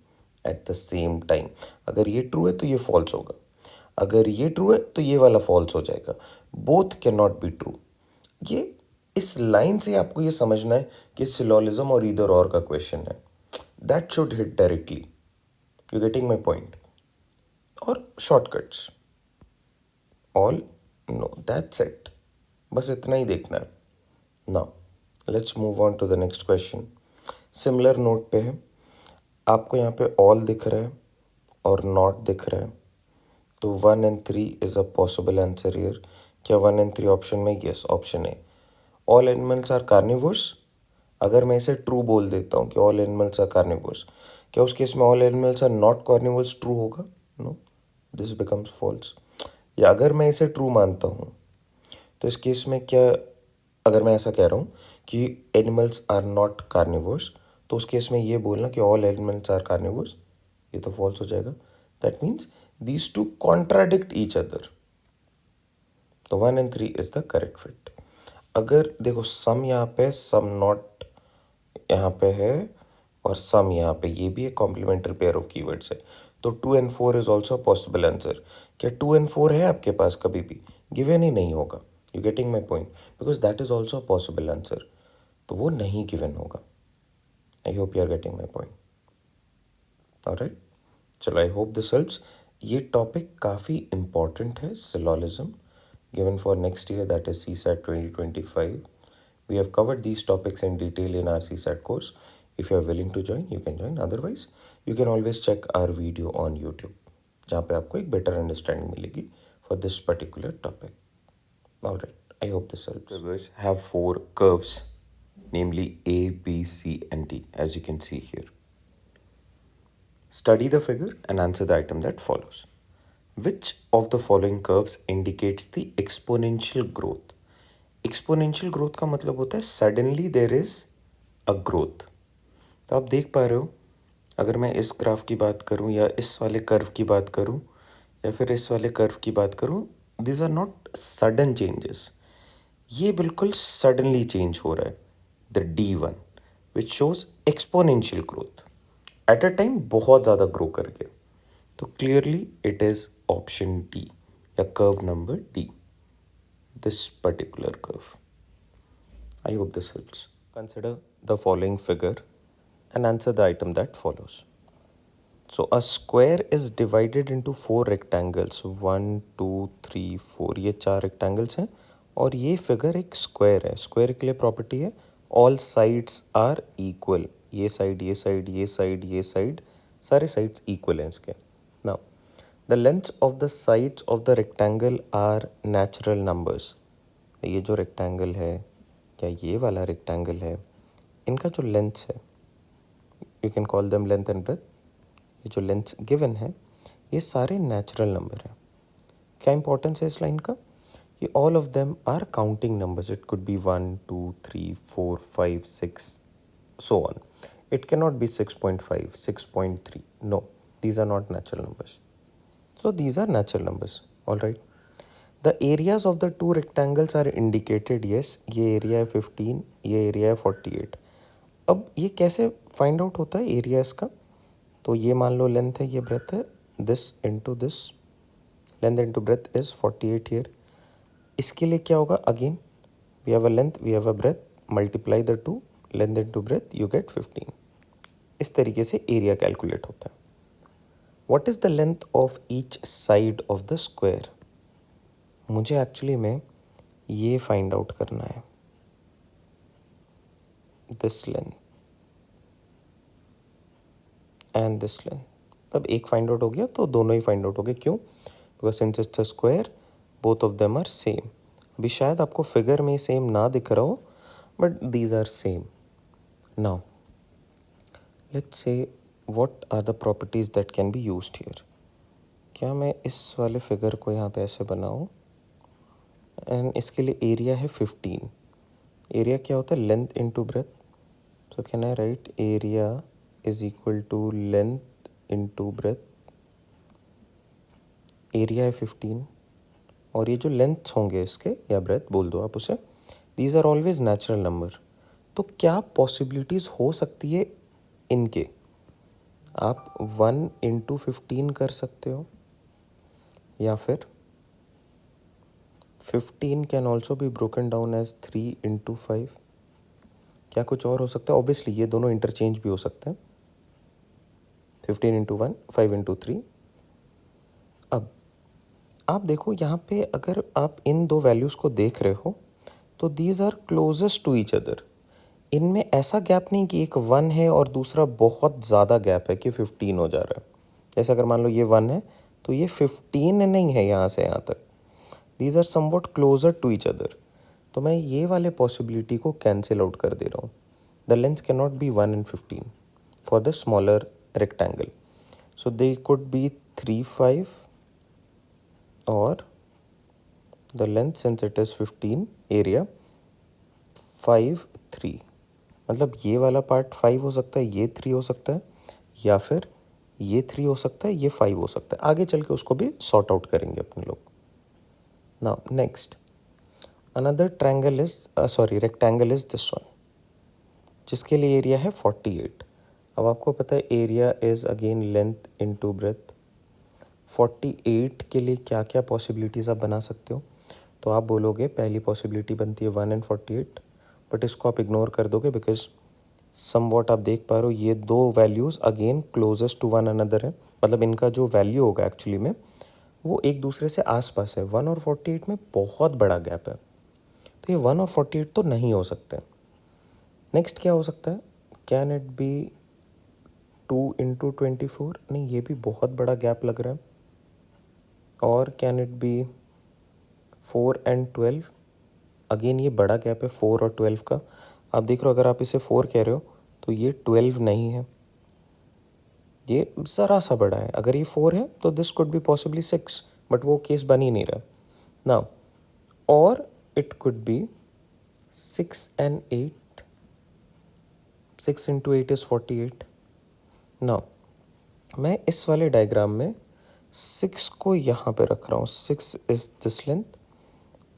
At the same time. अगर ये true है तो ये false होगा, अगर ये true है तो ये वाला false हो जाएगा। Both cannot be true. ये इस लाइन से आपको ये समझना है कि सिलोलिज्म और इधर और का क्वेश्चन है। That should hit directly. You getting my point? और shortcuts. All no, that's it, बस इतना ही देखना है। Now let's move on to the next question. Similar note पे है, आपको यहाँ पे ऑल दिख रहा है और नॉट दिख रहा है, तो 1 and 3 is a possible answer here. क्या 1 एंड 3 ऑप्शन में? Yes, option A. All animals are carnivores, अगर मैं इसे ट्रू बोल देता हूँ कि ऑल एनिमल्स आर कार्निवोर्स, क्या उस केस में all animals are not carnivores true होगा? No, this becomes false. या अगर मैं इसे ट्रू मानता हूँ तो इस केस में क्या, अगर मैं ऐसा कह रहा हूँ कि एनिमल्स आर नॉट कार्निवोर्स, तो उस केस में ये बोलना कि ऑल एनिमल्स आर कार्निवोर्स, ये तो फॉल्स हो जाएगा। That means these two contradict each other, तो 1 and 3 is the correct fit. अगर देखो सम यहाँ पे, सम नॉट यहाँ पे है और सम यहाँ पे, ये भी एक कॉम्प्लीमेंट्री पेयर ऑफ कीवर्ड्स है, तो 2 and 4 is also possible answer. क्या 2 एंड 4 है आपके पास? कभी भी गिवन ही नहीं होगा। You getting my point? Because that is also possible answer, तो वो नहीं गिवन होगा। I hope you are getting my point. Alright, चलो, आई होप दिस हेल्प्स। ये टॉपिक काफ़ी इंपॉर्टेंट है, syllogism, given for next year, that is CSAT 2025. We have covered these topics in detail in our CSAT course. If you are willing to join, you can join. Otherwise, you can always check our video on YouTube, जहाँ पे आपको एक better understanding मिलेगी for this particular topic. Alright, I hope this helps. Figures have 4 curves, namely A, B, C, and D, as you can see here. Study the figure and answer the item that follows. Which of the following curves indicates the exponential growth? Exponential growth का मतलब होता है suddenly there is a growth. तो आप देख पा रहे हो, अगर मैं इस ग्राफ की बात करूं या इस वाले कर्व की बात करूं या फिर इस वाले कर्व की बात करूं, this are not sudden changes, ये बिल्कुल सडनली चेंज हो रहा है। The D1 which shows exponential growth at a time, बहुत ज़्यादा ग्रो कर गया, तो clearly it is option D या curve number D, this particular curve. I hope this helps. Consider the following figure and answer the item that follows. So a square is divided into 4 rectangles, 1 2 3 4, ये 4 rectangles हैं और ये figure एक square है। Square के लिए property है all sides are equal, ये साइड ये साइड ये साइड ये साइड, सारे साइड्स इक्वल हैं इसके। Now the lengths of the sides of the rectangle are natural numbers, ये जो रेक्टेंगल है या ये वाला रेक्टेंगल है, इनका जो लेंथ है, you can call them length and breadth, ये जो लेंथ गिवन है ये सारे नेचुरल नंबर हैं। क्या इंपॉर्टेंस है इस लाइन का? ये all of them are counting numbers, it could be 1 2 3 4 5 6 so on. It cannot be 6.5 6.3, no, these are not natural numbers, so these are natural numbers. All right, the areas of the two rectangles are indicated, yes, ये area है 15, ये area है 48। अब ये कैसे find out होता है areas का? तो ये मान लो लेंथ है, ये ब्रेथ है, this into this, length into breadth is 48 here. इसके लिए क्या होगा? Again we have a length, we have a breadth, multiply the two, length into breadth, you get 15। इस तरीके से एरिया कैलकुलेट होता है। What is the length of each side of the square? मुझे एक्चुअली में ये फाइंड आउट करना है, this length and this length. अब एक फाइंड आउट हो गया तो दोनों ही फाइंड आउट हो गए। क्यों? Because since it's a square both of them are same. अभी शायद आपको फिगर में सेम ना दिख रहा हो, but these are same. Now let's say what are the properties that can be used here. क्या मैं इस वाले फिगर को यहाँ पे ऐसे बनाऊँ एंड इसके लिए एरिया है 15। एरिया क्या होता है? Length into breadth. So can I write area is equal to length into breadth. Area है 15 और ये जो लेंथ होंगे इसके, या ब्रेथ बोल दो आप उसे, these are always natural number. तो क्या पॉसिबिलिटीज़ हो सकती है इनके? आप 1 इंटू 15 कर सकते हो, या फिर 15 can also be broken down as 3 into 5। क्या कुछ और हो सकता है? ऑब्वियसली ये दोनों इंटरचेंज भी हो सकते हैं, 15 इंटू 1, 5 इंटू 3। अब आप देखो यहाँ पे, अगर आप इन दो वैल्यूज़ को देख रहे हो तो these are closest to each other. इनमें ऐसा गैप नहीं कि एक 1 है और दूसरा बहुत ज़्यादा गैप है कि 15 हो जा रहा है। जैसे अगर मान लो ये 1 है तो ये 15 नहीं है यहाँ से यहाँ तक। These are somewhat closer to each other. तो मैं ये वाले पॉसिबिलिटी को कैंसिल आउट कर दे रहा हूँ। The length can not B 1 and 15 for the smaller rectangle. So they could be 3, 5 और the length since it is 15, area 5, 3। मतलब ये वाला पार्ट 5 हो सकता है, ये 3 हो सकता है, या फिर ये 3 हो सकता है, ये 5 हो सकता है। आगे चल के उसको भी सॉर्ट आउट करेंगे अपने लोग। Now next, another triangle is rectangle is this one, जिसके लिए एरिया है 48। अब आपको पता है area is again length into breath. 48 के लिए क्या क्या पॉसिबिलिटीज़ आप बना सकते हो? तो आप बोलोगे पहली पॉसिबिलिटी बनती है 1 and 48, बट इसको आप इग्नोर कर दोगे बिकॉज समवॉट आप देख पा रहे हो ये दो values again closest to one another है। मतलब इनका जो वैल्यू होगा एक्चुअली में वो एक दूसरे से आसपास है। 1 और 48 में बहुत बड़ा गैप है, तो ये 1 और 48 तो नहीं हो सकते। नेक्स्ट क्या हो सकता है? Can it be 2 into 24? नहीं, ये भी बहुत बड़ा गैप लग रहा है। और can it be 4 and 12? Again ये बड़ा गैप है 4 और 12 का। आप देख रहे हो, अगर आप इसे 4 कह रहे हो तो ये 12 नहीं है, ये ज़रा सा बड़ा है। अगर ये 4 है तो this could be possibly 6, but वो केस बन ही नहीं रहा। नाउ और it could B 6 and 8। 6 into 8 is 48। Now मैं इस वाले डायग्राम में 6 को यहाँ पे रख रहा हूँ। 6 is this length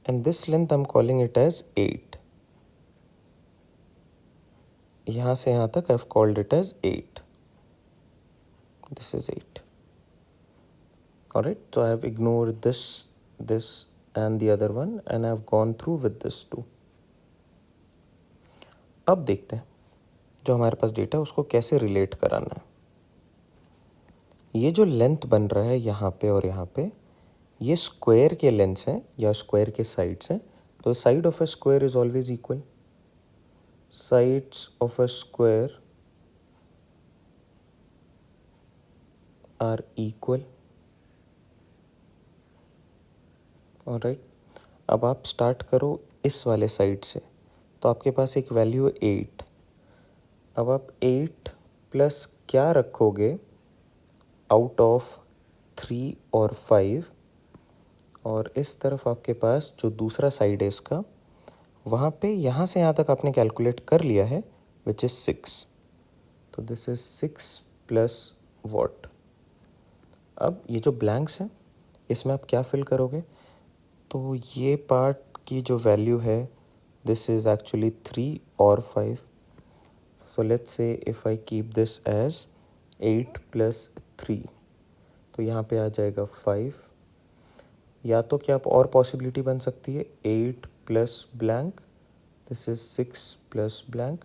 and this length I am calling it as 8। यहाँ से यहाँ तक I have called it as 8। This is 8। Alright, so I have ignored this and the other one and I have gone through with this too. अब देखते हैं जो हमारे पास data उसको कैसे रिलेट कराना है। ये जो लेंथ बन रहा है यहाँ पे और यहाँ पे, ये स्क्वायर के लेंथ्स हैं या स्क्वायर के साइड्स हैं। तो side of a square is always equal. Sides of a square are equal. Alright, अब आप स्टार्ट करो इस वाले साइड से, तो आपके पास एक वैल्यू है 8। अब आप 8 प्लस क्या रखोगे आउट ऑफ 3 और 5, और इस तरफ आपके पास जो दूसरा साइड है इसका, वहाँ पे यहाँ से यहाँ तक आपने कैलकुलेट कर लिया है विच इज़ 6। तो दिस इज 6 प्लस वॉट। अब ये जो ब्लैंक्स हैं इसमें आप क्या फिल करोगे? तो ये पार्ट की जो वैल्यू है दिस इज़ एक्चुअली 3 और 5। So let's say if I keep this as 8 plus 3, तो यहाँ पे आ जाएगा 5। या तो क्या और पॉसिबिलिटी बन सकती है 8 plus blank, this is 6 plus blank.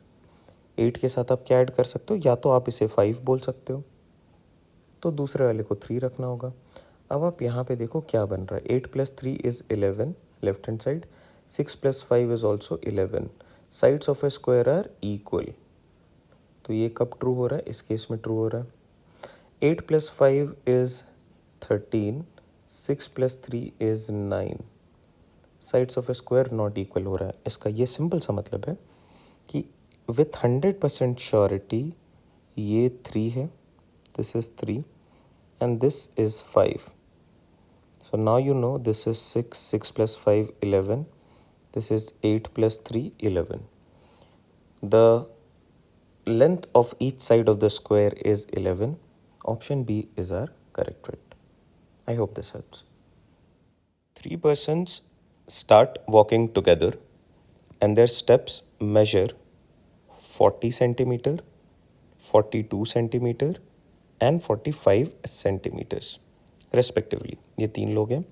8 के साथ आप क्या ऐड कर सकते हो, या तो आप इसे 5 बोल सकते हो, तो दूसरे वाले को 3 रखना होगा। अब आप यहाँ पे देखो क्या बन रहा है। 8 plus 3 is 11 left hand side, 6 plus 5 is also 11। Sides of a square are equal, तो ये कब ट्रू हो रहा है, इस केस में ट्रू हो रहा है। 8 plus 5 is 13, 6 plus 3 is 9। Sides of a square not equal हो रहा है। इसका ये सिंपल सा मतलब है कि विथ 100% श्योरिटी ये 3 है, this is 3 and this is 5. So now you know this is 6, 6 plus 5, 11. This is 8 plus 3, 11. The length of each side of the square is 11. Option B is our correct fit. I hope this helps. Three persons start walking together and their steps measure 40 centimeter, 42 centimeter and 45 centimeters respectively. ये तीन लोग हैं.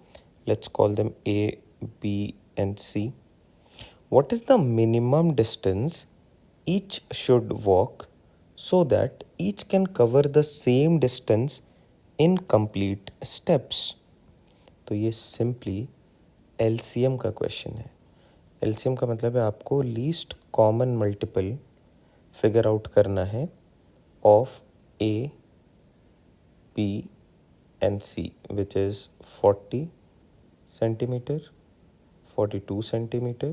Let's call them A, B and C. What is the minimum distance each should walk so that each can cover the same distance in complete steps? तो ये simply LCM का question है. LCM का मतलब है आपको least common multiple figure out करना है of A, B and C, which is 40 centimeter, 42 centimeter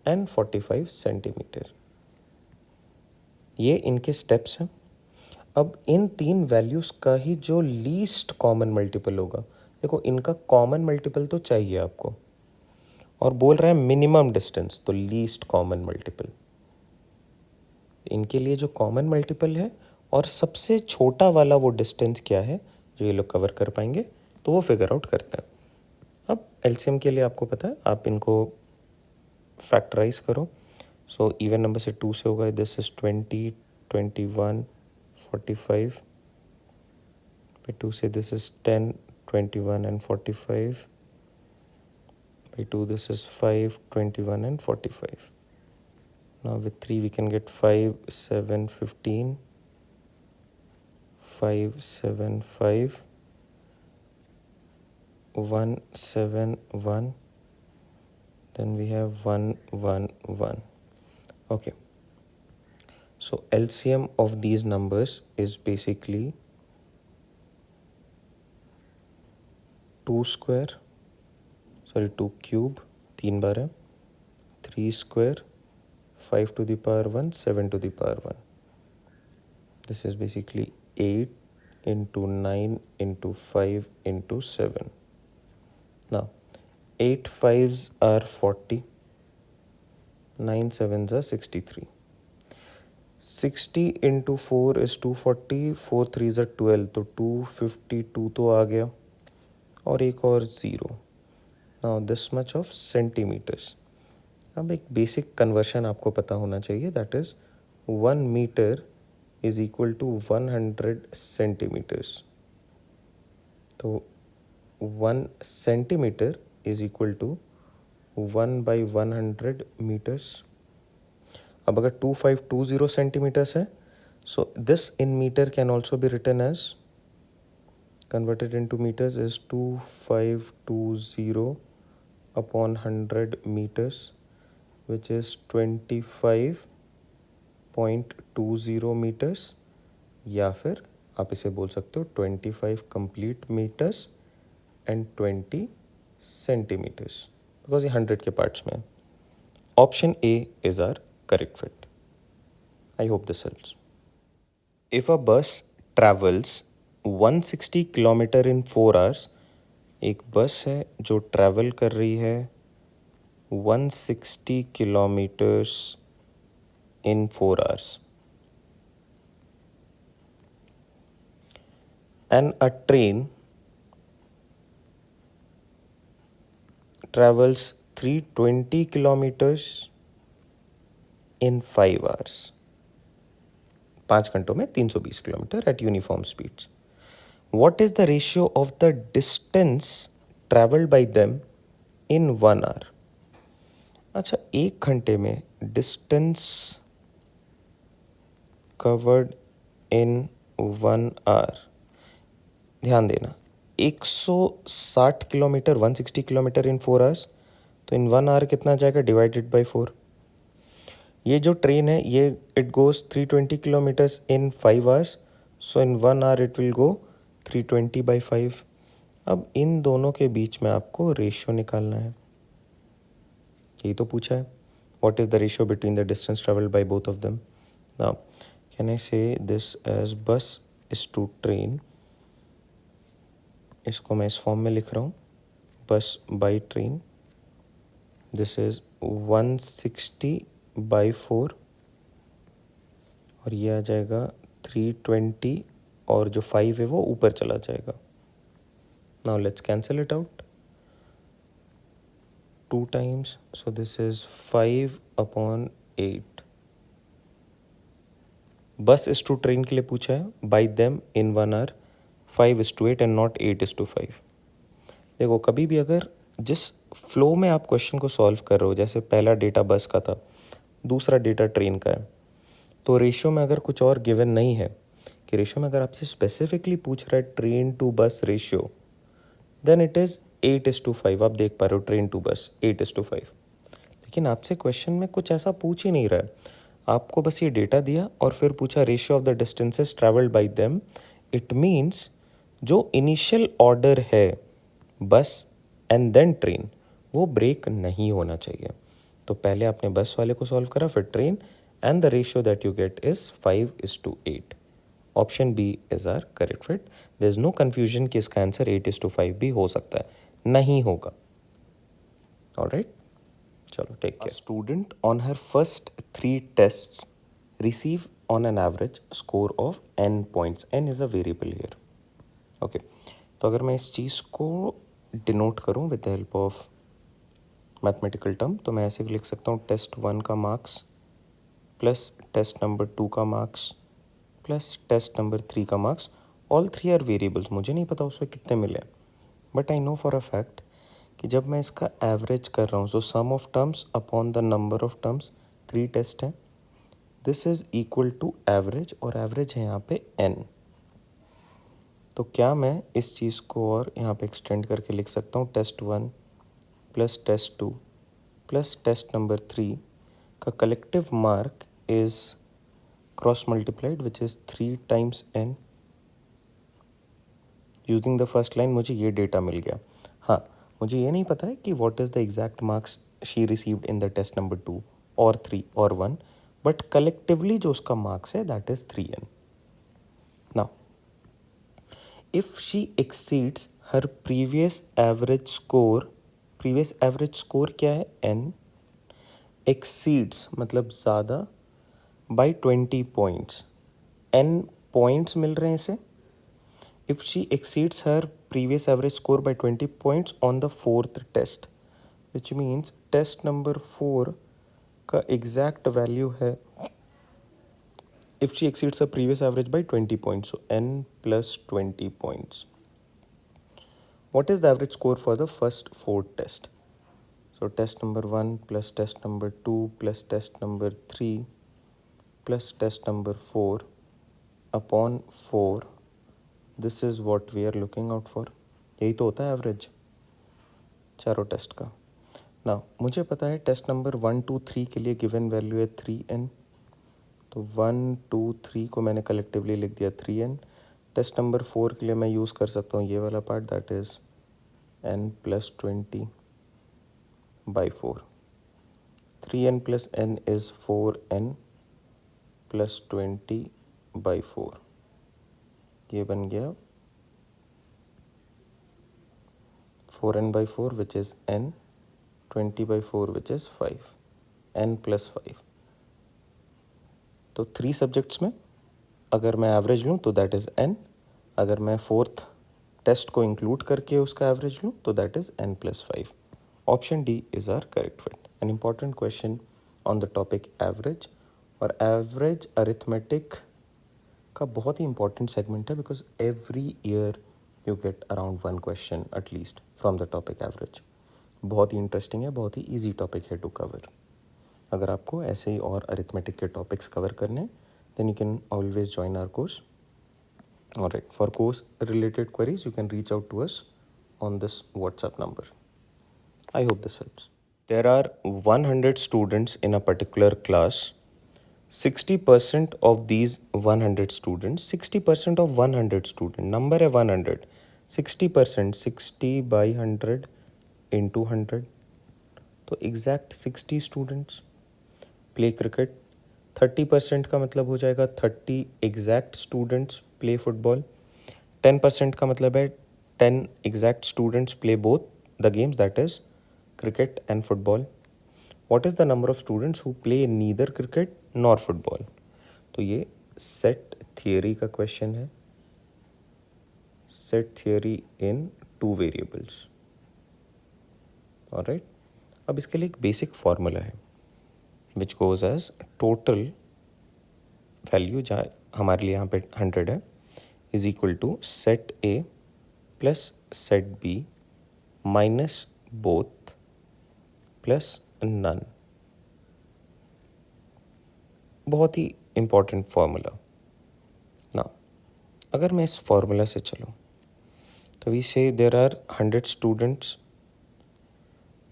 and 45 centimeter. ये इनके स्टेप्स हैं. अब इन तीन वैल्यूज़ का ही जो लीस्ट कॉमन मल्टीपल होगा, देखो इनका कॉमन मल्टीपल तो चाहिए आपको, और बोल रहा है मिनिमम डिस्टेंस, तो लीस्ट कॉमन मल्टीपल. इनके लिए जो कॉमन मल्टीपल है और सबसे छोटा वाला वो डिस्टेंस क्या है जो ये लोग कवर कर पाएंगे, तो वो फिगर आउट करते हैं. अब एलसीएम के लिए आपको पता है, आप इनको फैक्टराइज करो. सो इवन नंबर से 2 से होगा. This is 20, 21, 45. by 2 से this is 10, 21 and 45. by 2 this is 5, 21 and 45. Now with 3 we can get 5, 7, 15, 5, 7, 5, 1, 7, 1, then we have 1, 1, 1. Okay, so LCM of these numbers is basically 2 square, sorry 2 cube, 3 बार है, 3 square, 5 to the power 1, 7 to the power 1. This is basically 8 into 9 into 5 into 7. Now 8 5s are 40, 9 7s are 63. 60 into 4 is 240, 4 3s are 12, तो 252 तो आ गया, और एक और 0. Now this much of centimetres. अब एक basic conversion आपको पता होना चाहिए, that is 1 metre is equal to 100 centimetres. तो 1 centimetre is equal to 1/100 metres. अब अगर 2520 सेंटीमीटर्स है, so this in metre can also be written as, converted into meters is 2520 upon 100 meters, which is 25.20 meters, या फिर आप इसे बोल सकते हो 25 complete meters and 20 centimeters, because ये 100 के पार्ट्स में है. Option A is our correct fit. I hope this helps. If a bus travels 160 kilometre in 4 hours, एक बस है जो ट्रैवल कर रही है 160 kilometres in 4 hours, and a train travels 320 kilometers in 5 hours. 5 घंटों में 320 kilometre at uniform speeds. What is the ratio of the distance traveled by them in 1 hour? अच्छा, 1 घंटे में डिस्टेंस कवर्ड इन 1 आवर, ध्यान देना 160 किलोमीटर 160 किलोमीटर इन 4 hours, तो इन 1 our कितना जाएगा डिवाइडेड बाय 4। ये जो ट्रेन है ये it goes 320 kilometres in 5 hours, so in 1 hour it will go 320/5। अब इन दोनों के बीच में आपको रेशियो निकालना है, यही तो पूछा है, what is the ratio between the distance travelled by both of them. Now can I से दिस एज बस इज टू ट्रेन, इसको मैं इस फॉर्म में लिख रहा हूँ, बस बाई ट्रेन, दिस इज 160/4 और ये आ जाएगा 320 और जो 5 है वो ऊपर चला जाएगा। Now let's cancel it out, 2 times, so this is 5/8। Bus is to train के लिए पूछा है, by them in 1 hour, 5:8 and not 8:5। देखो कभी भी अगर जिस फ्लो में आप क्वेश्चन को सॉल्व कर रहे हो, जैसे पहला डेटा बस का था, दूसरा डेटा ट्रेन का है, तो रेशियो में अगर कुछ और गिवन नहीं है कि रेशियो में अगर आपसे स्पेसिफिकली पूछ रहा है ट्रेन टू बस रेशियो, देन इट इज़ 8:5। आप देख पा रहे हो ट्रेन टू बस 8:5, लेकिन आपसे क्वेश्चन में कुछ ऐसा पूछ ही नहीं रहा है, आपको बस ये डेटा दिया और फिर पूछा ratio of the distances travelled bye them. It means जो इनिशियल ऑर्डर है बस एंड देन ट्रेन, वो ब्रेक नहीं होना चाहिए। तो पहले आपने बस वाले को सॉल्व करा, फिर train, and the ratio that you get is 5:8। Option B is are correct fit. There is no confusion कि इसका आंसर 8:5 भी हो सकता है, नहीं होगा। ऑलराइट, चलो take care. Student on her first 3 tests receive on an average score of n points, n is a variable here. Okay, तो अगर मैं इस चीज़ को डिनोट करूं with the help of mathematical term, तो मैं ऐसे लिख सकता हूँ टेस्ट 1 का मार्क्स प्लस टेस्ट नंबर 2 का मार्क्स प्लस टेस्ट नंबर 3 का मार्क्स। ऑल 3 आर वेरिएबल्स, मुझे नहीं पता उसमें कितने मिले, but I know for a fact कि जब मैं इसका एवरेज कर रहा हूँ, so sum of terms upon the number of terms, 3 test हैं, this is equal to average, और एवरेज है यहाँ पे n। तो क्या मैं इस चीज़ को और यहाँ पे एक्सटेंड करके लिख सकता हूँ test 1 plus test 2 plus test number 3 का collective mark is cross multiplied which is 3 times n। Using the first line मुझे ये डेटा मिल गया। हाँ, मुझे ये नहीं पता है कि what is the exact marks she received in the test number 2 और 3 और 1, बट कलेक्टिवली जो उसका मार्क्स है that is 3n। Now if she exceeds her previous average score क्या है n, एक्सीड्स मतलब ज़्यादा, बाई 20 पॉइंट्स, n पॉइंट्स मिल रहे हैं इसे। If she exceeds her previous average score by 20 points on the 4th test, which means test number 4 का exact value है, if she exceeds her previous average by 20 points, so n plus 20 points. What is the average score for the first 4 tests? So test number 1 plus test number 2 plus test number 3 plus test number 4 upon 4. This is what we are looking out for. यही तो होता है average चारों test का। ना मुझे पता है टेस्ट नंबर 1 2 3 के लिए गिवन वैल्यू है 3n, तो 1 2 3 को मैंने कलेक्टिवली लिख दिया 3n। टेस्ट नंबर 4 के लिए मैं यूज़ कर सकता हूँ ये वाला part, that is n plus 20/4। 3n plus n is 4n plus 20/4, ये बन गया 4n/4 which is n, 20/4 which is 5, n plus 5। तो 3 सब्जेक्ट्स में अगर मैं एवरेज लूँ तो दैट इज़ n, अगर मैं 4th टेस्ट को इंक्लूड करके उसका एवरेज लूँ तो that is n plus 5। Option D is our correct fit. An important question on the topic average, और एवरेज अरिथमेटिक का बहुत ही इंपॉर्टेंट सेगमेंट है, because every year you get around 1 question at least from the topic average. बहुत ही interesting है, बहुत ही ईजी टॉपिक है टू कवर। अगर आपको ऐसे ही और अरिथमेटिक के टॉपिक्स कवर करने then you can always join our course. Alright, for course related queries you can reach out to us on this WhatsApp number. I hope this helps. There are 100 students in a particular class. 60% of these 100 students, 60% of 100 student, number है 100, 60%, 60 by 100 into 100, तो exact 60 students play cricket. 30% का मतलब हो जाएगा 30 exact students play football. 10% का मतलब है 10 exact students play both the games, that is cricket and football. What is the number of students who play neither cricket nor football? तो ये set theory का क्वेश्चन है, set theory in 2 variables. Alright, अब इसके लिए एक basic formula है which goes as total value, जहाँ हमारे लिए यहाँ पे 100 है, is equal to set A plus set B minus both plus none. बहुत ही इंपॉर्टेंट फॉर्मूला ना। अगर मैं इस फॉर्मूला से चलूँ तो we say there are 100 students,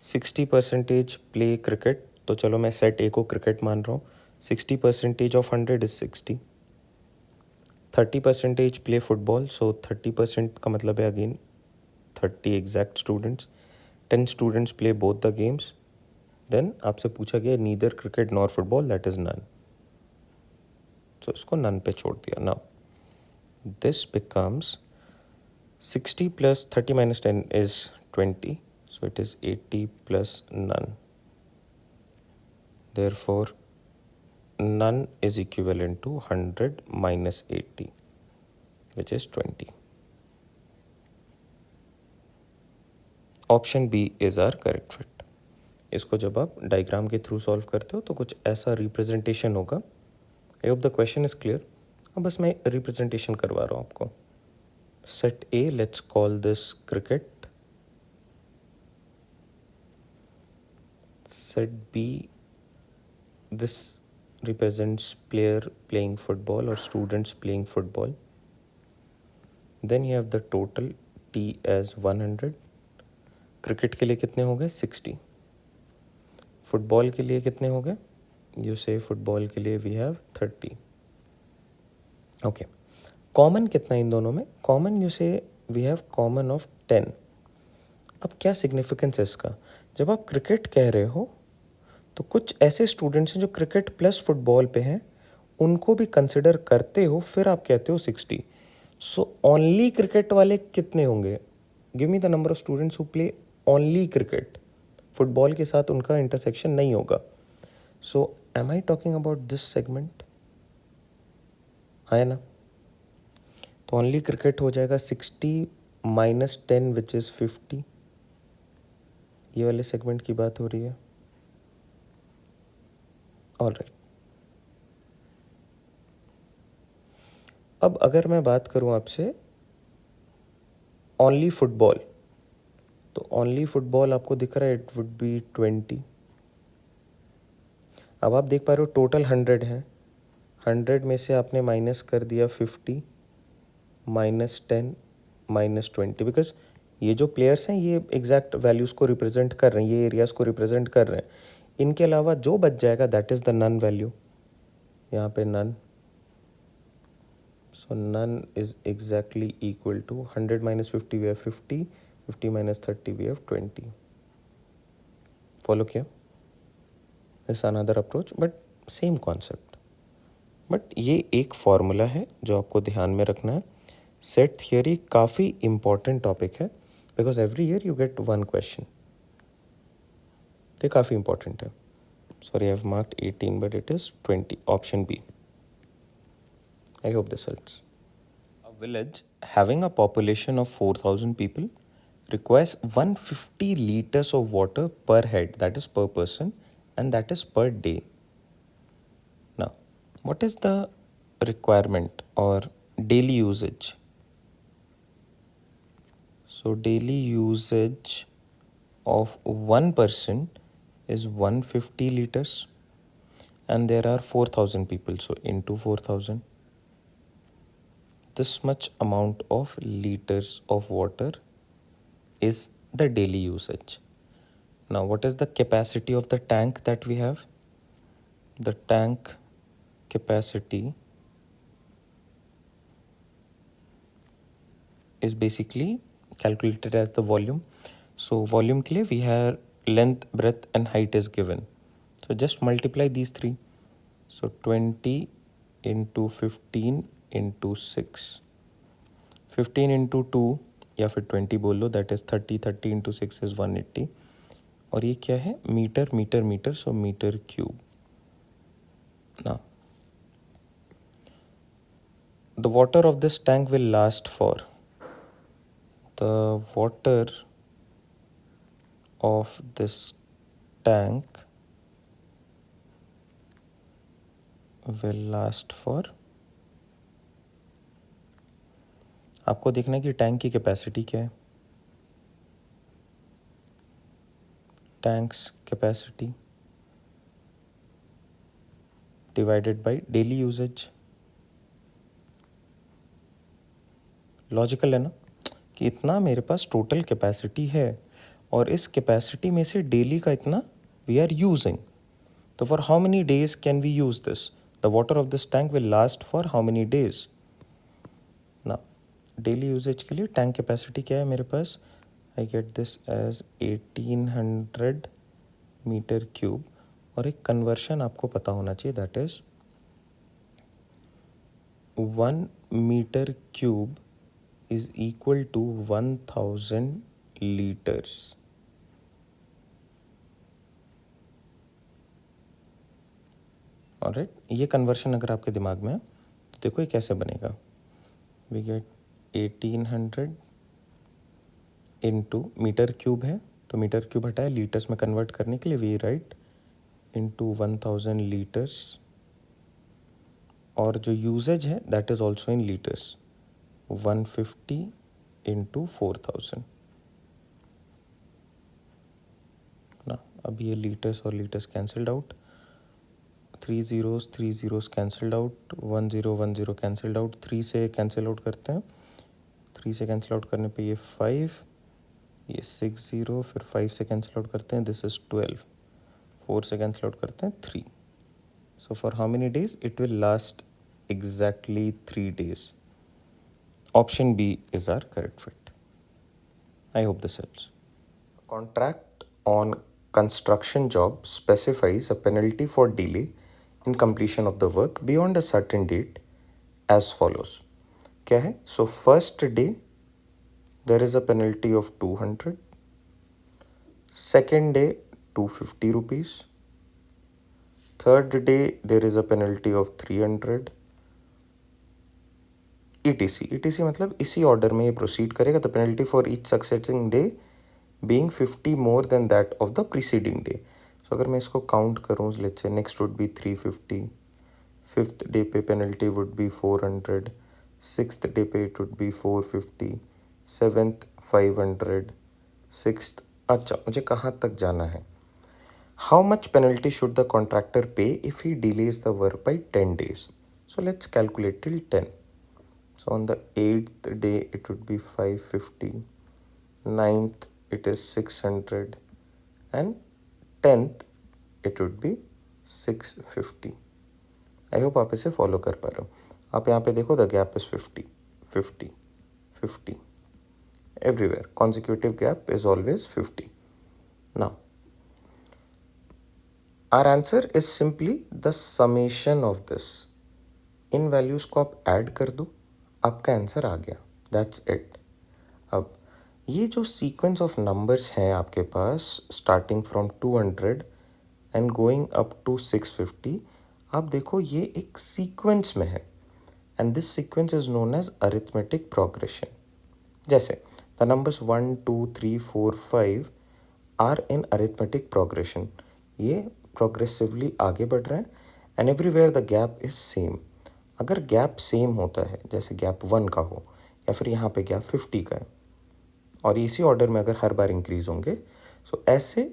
60% play cricket, तो चलो मैं सेट ए को क्रिकेट मान रहा हूँ। 60% of 100 is 60। 30% play football, so 30% का मतलब है again 30 exact students. 10 students play both the games, then आपसे पूछा गया neither cricket nor football, that is none, तो इसको नन पे छोड़ दिया। Now this becomes 60 plus 30 minus 10 is 20, so it is 80 plus none. Therefore, none is equivalent to 100 minus 80, which is 20. Option B is our correct fit. इसको जब आप diagram के through solve करते हो तो कुछ ऐसा रिप्रेजेंटेशन होगा। I hope the question is clear. अब बस मैं रिप्रेजेंटेशन करवा रहा हूँ आपको। Set A, let's call this cricket. Set B, this represents player playing football or students playing football. Then you have the total T as 100. Cricket के लिए कितने हो गए? 60. फुटबॉल के लिए कितने हो गए? यू से फुटबॉल के लिए वी हैव 30. ओके, कॉमन कितना इन दोनों में? कॉमन यू से वी हैव कॉमन ऑफ 10. अब क्या सिग्निफिकेंस है इसका? जब आप क्रिकेट कह रहे हो तो कुछ ऐसे स्टूडेंट्स हैं जो क्रिकेट प्लस फुटबॉल पे हैं, उनको भी कंसिडर करते हो, फिर आप कहते हो 60. सो ओनली क्रिकेट वाले कितने होंगे? Give me the number of students who play only cricket, football के साथ उनका इंटरसेक्शन नहीं होगा। So am I talking about this segment? है ना? तो ओनली क्रिकेट हो जाएगा 60 माइनस 10 विच इज़ 50। ये वाले सेगमेंट की बात हो रही है। ऑलराइट, अब अगर मैं बात करूं आपसे ओनली फुटबॉल, तो ओनली फुटबॉल आपको दिख रहा है इट वुड बी 20। अब आप देख पा रहे हो टोटल 100 है, 100 में से आपने माइनस कर दिया 50 माइनस 10 माइनस 20, बिकॉज ये जो प्लेयर्स हैं ये एग्जैक्ट वैल्यूज़ को रिप्रेजेंट कर रहे हैं, ये एरियाज़ को रिप्रेजेंट कर रहे हैं। इनके अलावा जो बच जाएगा that is the none value, यहाँ पे none. So none is exactly equal to 100 minus 50 we have 50, 50 minus 30 we have 20. Follow किया? This another approach but same concept. But ये एक फॉर्मूला है जो आपको ध्यान में रखना है। सेट थियरी काफ़ी इम्पॉर्टेंट टॉपिक है because every year you get 1 question, तो काफ़ी इम्पॉर्टेंट है। Sorry I have marked 18 but it is 20, option B. I hope this helps. A village having a population of 4,000 people requires 150 liters of water per head, that is per person, and that is per day. Now, what is the requirement or daily usage? So, daily usage of one person is 150 liters, and there are 4,000 people, so into 4,000, this much amount of liters of water is the daily usage. Now, what is the capacity of the tank that we have? The tank capacity is basically calculated as the volume. So volume के लिए we have length, breadth and height is given. So just multiply these three. So 20 into 15 into 6. 15 into 2 या फिर 20 बोल लो, that is 30. 30 into 6 is 180. और ये क्या है? Metre metre metre, so metre cube. Now, the water of this tank will last for, the water of this tank will last for, आपको देखना है कि टैंक की कैपेसिटी क्या है. Tanks capacity divided by daily usages. Logical है ना कि इतना मेरे पास टोटल कैपेसिटी है और इस कैपेसिटी में से डेली का इतना वी आर यूजिंग. तो for how many days can we use this? The water of this tank will last for how many days? ना, डेली यूजेज के लिए टैंक कैपेसिटी क्या है मेरे पास? I get this as 1800 metre cube. और एक कन्वर्शन आपको पता होना चाहिए, that is 1 metre cube is equal to 1000 liters. Alright, ये कन्वर्शन अगर आपके दिमाग में है तो देखो ये कैसे बनेगा. We get 1800 into metre cube है, तो मीटर क्यूब हटाए, लीटर्स में कन्वर्ट करने के लिए वी राइट इंटू 1000 लीटर्स. और जो यूजेज है that is also in litres, 150 into 4000 ना. अब ये लीटर्स और litres cancelled out, 3 zeros cancelled out, 1 0 cancelled out, 3 से कैंसिल आउट करते हैं. 3 से कैंसिल आउट करने पे ये 5, ये 6 0, फिर 5 से कैंसिल आउट करते हैं, दिस इज 12. 4 से कैंसिल आउट करते हैं 3. So for how many days? It will last exactly 3 days. Option B is our correct fit. I hope this helps. Contract on construction job specifies a penalty for delay in completion of the work beyond a certain date as follows. क्या है? So first day there is a penalty of 200. Second day 250 rupees. Third day there is a penalty of 300. ETC मतलब इसी order में ये proceed करेगा. The penalty for each succeeding day being 50 more than that of the preceding day. So अगर मैं इसको count करूँ, let's say next would be 350, fifth day पे penalty would be 400, sixth day पे it would be 450, seventh 500, sixth. अच्छा, मुझे कहाँ तक जाना है? How much penalty should the contractor pay if he delays the work by 10 days? So let's calculate till 10. So on the 8th day it would be 550, 9th it is 600 and 10th it would be 650. I hope आप इसे follow कर पा रहे हो. आप यहाँ पे देखो, the gap is 50 50 50 everywhere. Consecutive gap is always 50. Now our answer is simply the summation of this. इन वैल्यूज को आप ऐड कर दो, आपका आंसर आ गया. That's it. अब ये जो सीक्वेंस ऑफ नंबर्स हैं आपके पास starting from 200 and going up to 650, आप देखो ये एक सीक्वेंस में है and this sequence is known as arithmetic progression. जैसे the numbers 1 2 3 4 5 are in arithmetic progression. ये प्रोग्रेसिवली आगे बढ़ रहे हैं and everywhere the gap is same. अगर गैप सेम होता है, जैसे गैप 1 का हो या फिर यहाँ पे गैप 50 का है, और इसी ऑर्डर में अगर हर बार इंक्रीज होंगे, सो ऐसे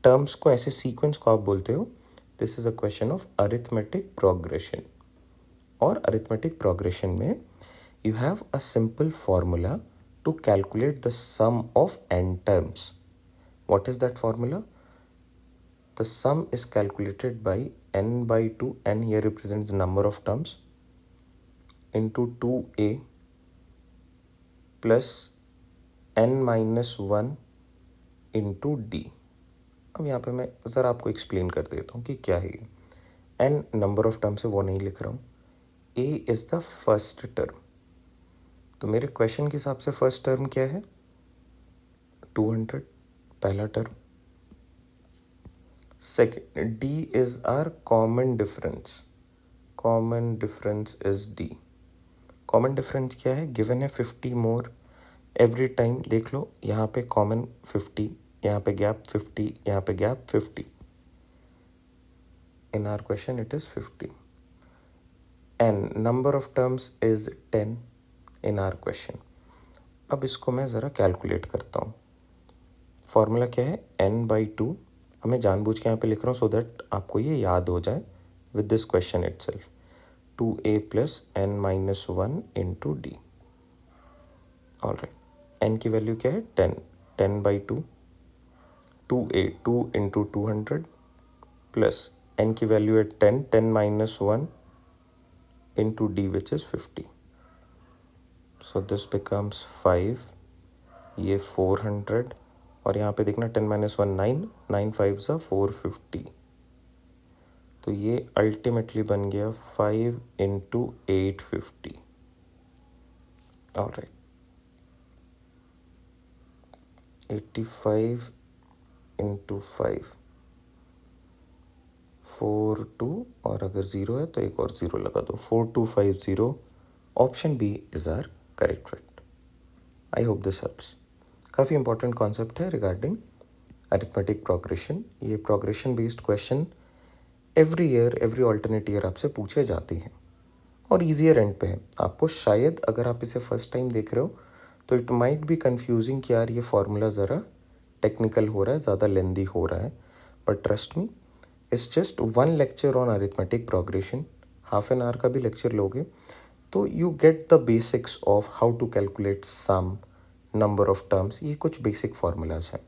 टर्म्स को, ऐसे सीक्वेंस को आप बोलते हो this is a question of arithmetic progression. और अरिथमेटिक प्रोग्रेशन में you have a simple formula to calculate the sum of n terms. What is that formula? The sum is calculated by n by 2, n here represents the number of terms, into 2a plus n minus 1 into d। अब यहाँ पे मैं ज़रा आपको explain कर देता हूँ कि क्या है ये। n नंबर ऑफ टर्म्स है वो नहीं लिख रहा हूँ, a is the first term. तो मेरे क्वेश्चन के हिसाब से फर्स्ट टर्म क्या है? 200, पहला term. Second, d is our common difference, common difference is d। Common difference क्या है? गिवन है 50 मोर एवरी टाइम। देख लो यहाँ पे कॉमन 50, यहाँ पे गैप 50, यहाँ पे gap 50। In our question it is 50। N number of terms is 10 in our question. अब इसको मैं ज़रा कैलकुलेट करता हूँ। फॉर्मूला क्या है? n by 2। अब मैं जानबूझ के यहाँ पे लिख रहा हूँ सो दैट आपको ये याद हो जाए with this question itself. 2a plus n minus 1 into D. All right, n की वैल्यू क्या है? 10, 10 by 2, 2a 2 into 200 plus n की वैल्यू है 10, 10 minus 1 into D which is 50। So this becomes 5, ये 400 और यहाँ पे देखना 10 माइनस 1 9, 9 5 ज़ा 450। तो ये अल्टीमेटली बन गया 5 इंटू 850। ऑल राइट, 85 इंटू 5, 4 2 और अगर ज़ीरो है तो एक और ज़ीरो लगा दो, 4250। Option B is our correct fit. I hope this helps. काफ़ी इंपॉर्टेंट कॉन्सेप्ट है रिगार्डिंग अरिथमेटिक प्रोग्रेशन। ये progression based question every year, every alternate year आपसे पूछे जाते हैं और ईजियर एंड पे है। आपको शायद अगर आप इसे फर्स्ट टाइम देख रहे हो तो इट माइट बी कन्फ्यूजिंग कि यार ये फार्मूला ज़रा टेक्निकल हो रहा है, ज़्यादा लेंदी हो रहा है, but trust me it's just one lecture on arithmetic progression. Half an hour का भी लेक्चर लोगे तो you get the basics of how to calculate sum, number of terms. ये कुछ बेसिक फार्मूलाज हैं,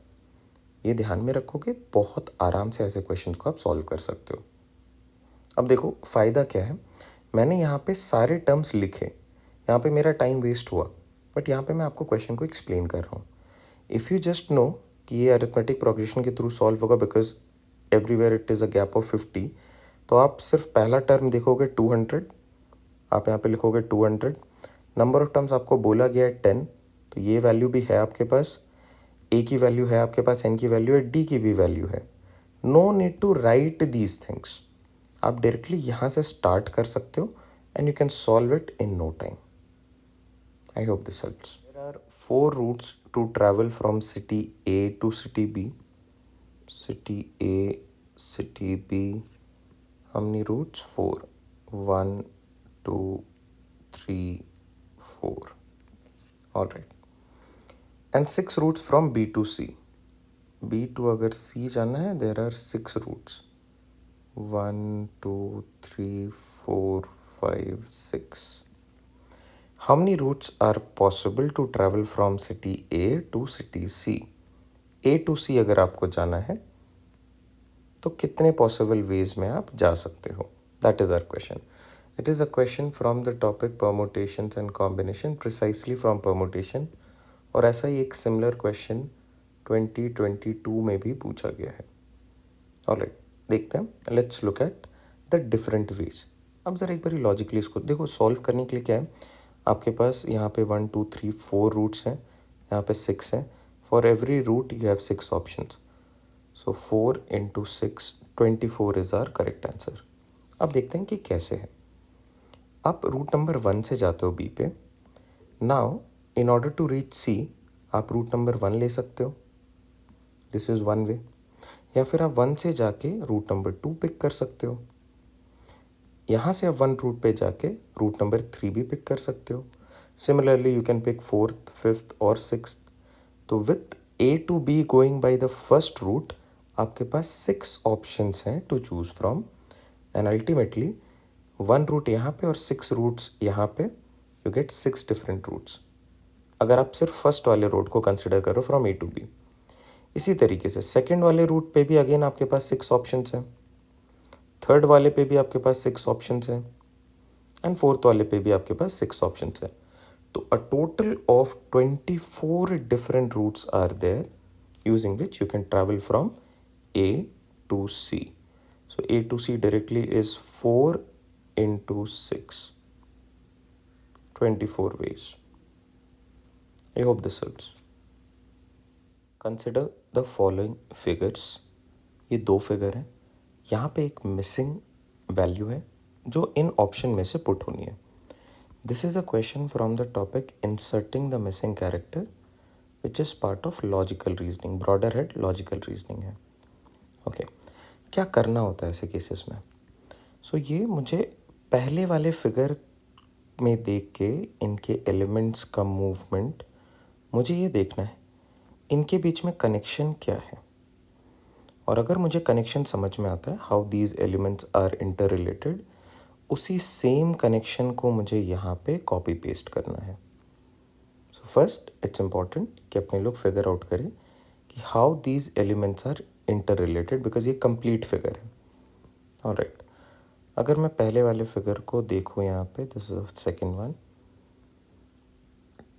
ये ध्यान में रखोगे, बहुत आराम से ऐसे क्वेश्चन को आप सॉल्व कर सकते हो। अब देखो फ़ायदा क्या है, मैंने यहाँ पे सारे टर्म्स लिखे, यहाँ पे मेरा टाइम वेस्ट हुआ, बट यहाँ पे मैं आपको क्वेश्चन को एक्सप्लेन कर रहा हूँ। इफ़ यू जस्ट नो कि ये अरिथमेटिक प्रोग्रेशन के थ्रू सॉल्व होगा because everywhere it is a gap of 50, तो आप सिर्फ पहला टर्म देखोगे 200, आप यहाँ पे लिखोगे 200। नंबर ऑफ टर्म्स आपको बोला गया है 10, तो ये वैल्यू भी है आपके पास, ए की वैल्यू है आपके पास, एन की वैल्यू है, डी की भी वैल्यू है। No need to write these things, आप डायरेक्टली यहाँ से स्टार्ट कर सकते हो and you can solve it in no time. I hope this helps. There are 4 routes to travel from city A to city B. City A, city B, how many routes? 4, 1 2 3 4। all right, and 6 routes from B to C। B to अगर C जाना है there are 6 routes, 1 2 3 4 5 6। how many routes are possible to travel from city A to city C? A to C अगर आपको जाना है तो कितने possible ways में आप जा सकते हो? That is our question. It is a question from the topic permutations and combination, precisely from permutation. और ऐसा ही एक सिमिलर क्वेश्चन 2022 में भी पूछा गया है। ऑलराइट, देखते हैं, let's look at the different ways. अब ज़रा एक बार लॉजिकली इसको देखो, सॉल्व करने के लिए क्या है आपके पास, यहाँ पे 1 2 3 4 रूट्स हैं, यहाँ पे 6 हैं। For every route you have 6 options, so 4 into 6 24 is our correct answer. अब देखते हैं कि कैसे है। आप रूट नंबर 1 से जाते हो बी पे, now in order to reach C आप रूट नंबर 1 ले सकते हो, दिस इज़ वन वे। या फिर आप 1 से जाके रूट नंबर 2 पिक कर सकते हो। यहाँ से आप 1 रूट पे जाके रूट नंबर 3 भी पिक कर सकते हो। Similarly you can pick 4th 5th और 6th। तो with A to B going by the first route आपके पास 6 ऑप्शंस हैं to choose from, and ultimately 1 route यहाँ पे और 6 रूट्स यहाँ पे, यू गेट 6 डिफरेंट रूट्स अगर आप सिर्फ फर्स्ट वाले रूट को कंसिडर करो फ्रॉम ए टू बी। इसी तरीके से सेकेंड वाले रूट पे भी अगेन आपके पास 6 ऑप्शंस हैं, थर्ड वाले पे भी आपके पास 6 ऑप्शंस हैं, एंड फोर्थ वाले पे भी आपके पास 6 ऑप्शंस हैं। तो a total of 24 different routes are there using which you can travel from A to C. So A to C directly is 4 into 6, 24 ways. I hope this helps. Consider the following figures. ये 2 figure हैं, यहाँ पे एक missing value है जो इन option में से put होनी है। This is a question from the topic inserting the missing character which is part of logical reasoning, broader head logical reasoning है। ओके, क्या करना होता है ऐसे केसेस में? सो ये मुझे पहले वाले फिगर में देख के इनके एलिमेंट्स का मूवमेंट मुझे ये देखना है इनके बीच में कनेक्शन क्या है, और अगर मुझे कनेक्शन समझ में आता है how these elements are inter related, उसी सेम कनेक्शन को मुझे यहाँ पे कॉपी पेस्ट करना है। सो फर्स्ट इट्स इम्पॉर्टेंट कि अपने लोग फिगर आउट करें कि how these elements are inter related, because ये कंप्लीट फिगर है। ऑलराइट, अगर मैं पहले वाले फिगर को देखूँ यहाँ पे, दिस इज सेकेंड वन,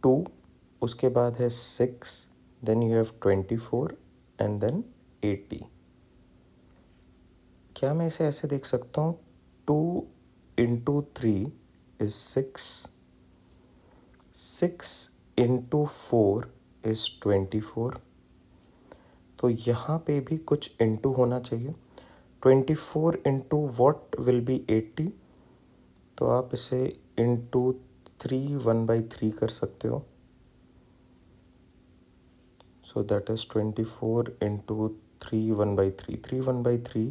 2, उसके बाद है 6, then you have 24 and then 80। क्या मैं इसे ऐसे देख सकता हूँ, 2 into 3 is 6, 6 into 4 is 24। तो यहाँ पे भी कुछ इंटू होना चाहिए। 24 इंटू वॉट विल बी 80, तो आप इसे इंटू 3 1/3 कर सकते हो। So that is 24 into 3 1/3, 3 1/3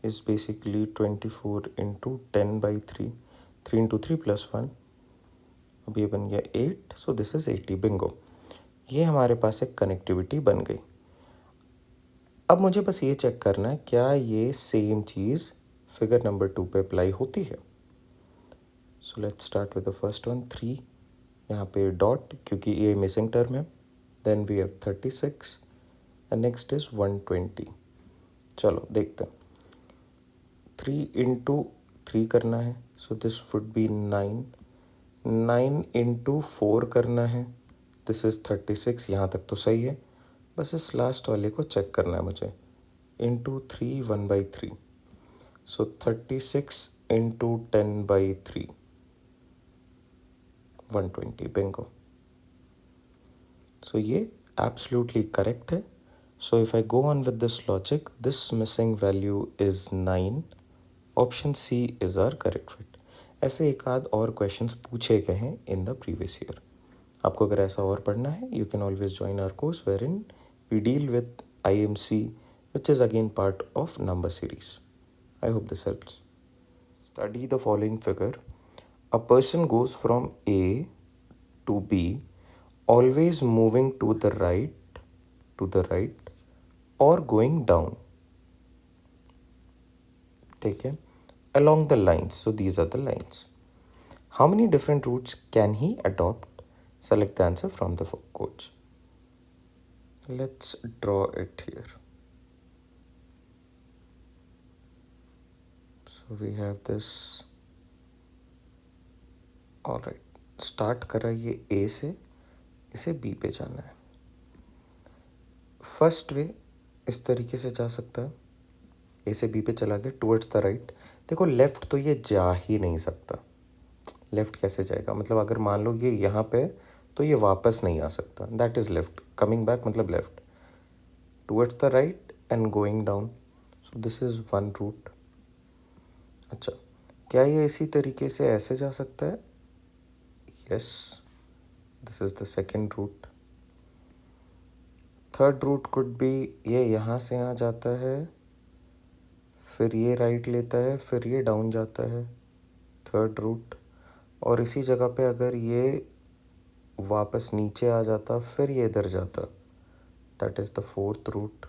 is basically 24 into 10/3, 3 into 3 plus 1, अब ये बन गया 8, सो दिस इज 80, बिंगो। ये हमारे पास एक कनेक्टिविटी बन गई। अब मुझे बस ये चेक करना है क्या ये सेम चीज़ फिगर नंबर 2 पे अप्लाई होती है। So let's start with the first one, 3, यहाँ पे डॉट क्योंकि ये मिसिंग टर्म है, then we have 36 and next is 120। चलो देखते हैं, 3 into 3 करना है, so this would be 9, 9 into 4 करना है, दिस इज़ 36, यहाँ तक तो सही है। बस इस लास्ट वाले को चेक करना है मुझे, into 3 1/3, so 36 into 10/3, 120, bingo. So ये एब्सोल्युटली करेक्ट है। So if I go on with this logic, this missing value is 9, option C is our correct fit. ऐसे एक आध और क्वेश्चंस पूछे गए हैं इन द प्रीवियस ईयर। आपको अगर ऐसा और पढ़ना है, you can always join our course where in we deal with IMC, which is again part of number series. I hope this helps. Study the following figure, a person goes from A to B, always moving to the right or going down, ठीक है, along the lines. So these are the lines. How many different routes can he adopt? Select the answer from the quotes. Let's draw it here. So we have this. All right. Start कर रहा है ये A से, इसे B पे जाना है। First way इस तरीके से जा सकता है, A से B पे चला गया टुवर्ड्स द राइट। देखो लेफ़्ट तो ये जा ही नहीं सकता, लेफ़्ट कैसे जाएगा, मतलब अगर मान लो ये यहाँ पे तो ये वापस नहीं आ सकता, that is left, coming back मतलब left, towards the right and going down, so this is one route. अच्छा, क्या ये इसी तरीके से ऐसे जा सकता है? Yes, this is the second route. Third route could be ये यहाँ से यहाँ जाता है, फिर ये राइट लेता है, फिर ये डाउन जाता है, थर्ड रूट। और इसी जगह पे अगर ये वापस नीचे आ जाता, फिर ये इधर जाता, that is the fourth route.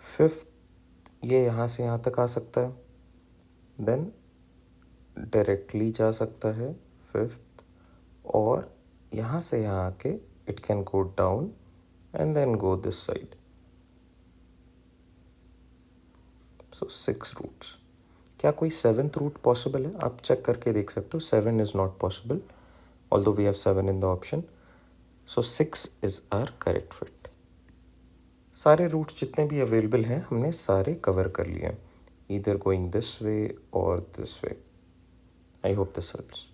Fifth, ये यहाँ से यहाँ तक आ सकता है, देन डायरेक्टली जा सकता है फिफ्थ, और यहाँ से यहाँ आके it can go down and then go this side. So 6 routes. क्या कोई 7th रूट पॉसिबल है? आप चेक करके देख सकते हो। 7 is not possible, although we have 7 in the option. So 6 is our correct fit. सारे रूट्स जितने भी अवेलेबल हैं हमने सारे कवर कर लिए हैं, ईदर गोइंग दिस वे और this way. I hope this helps.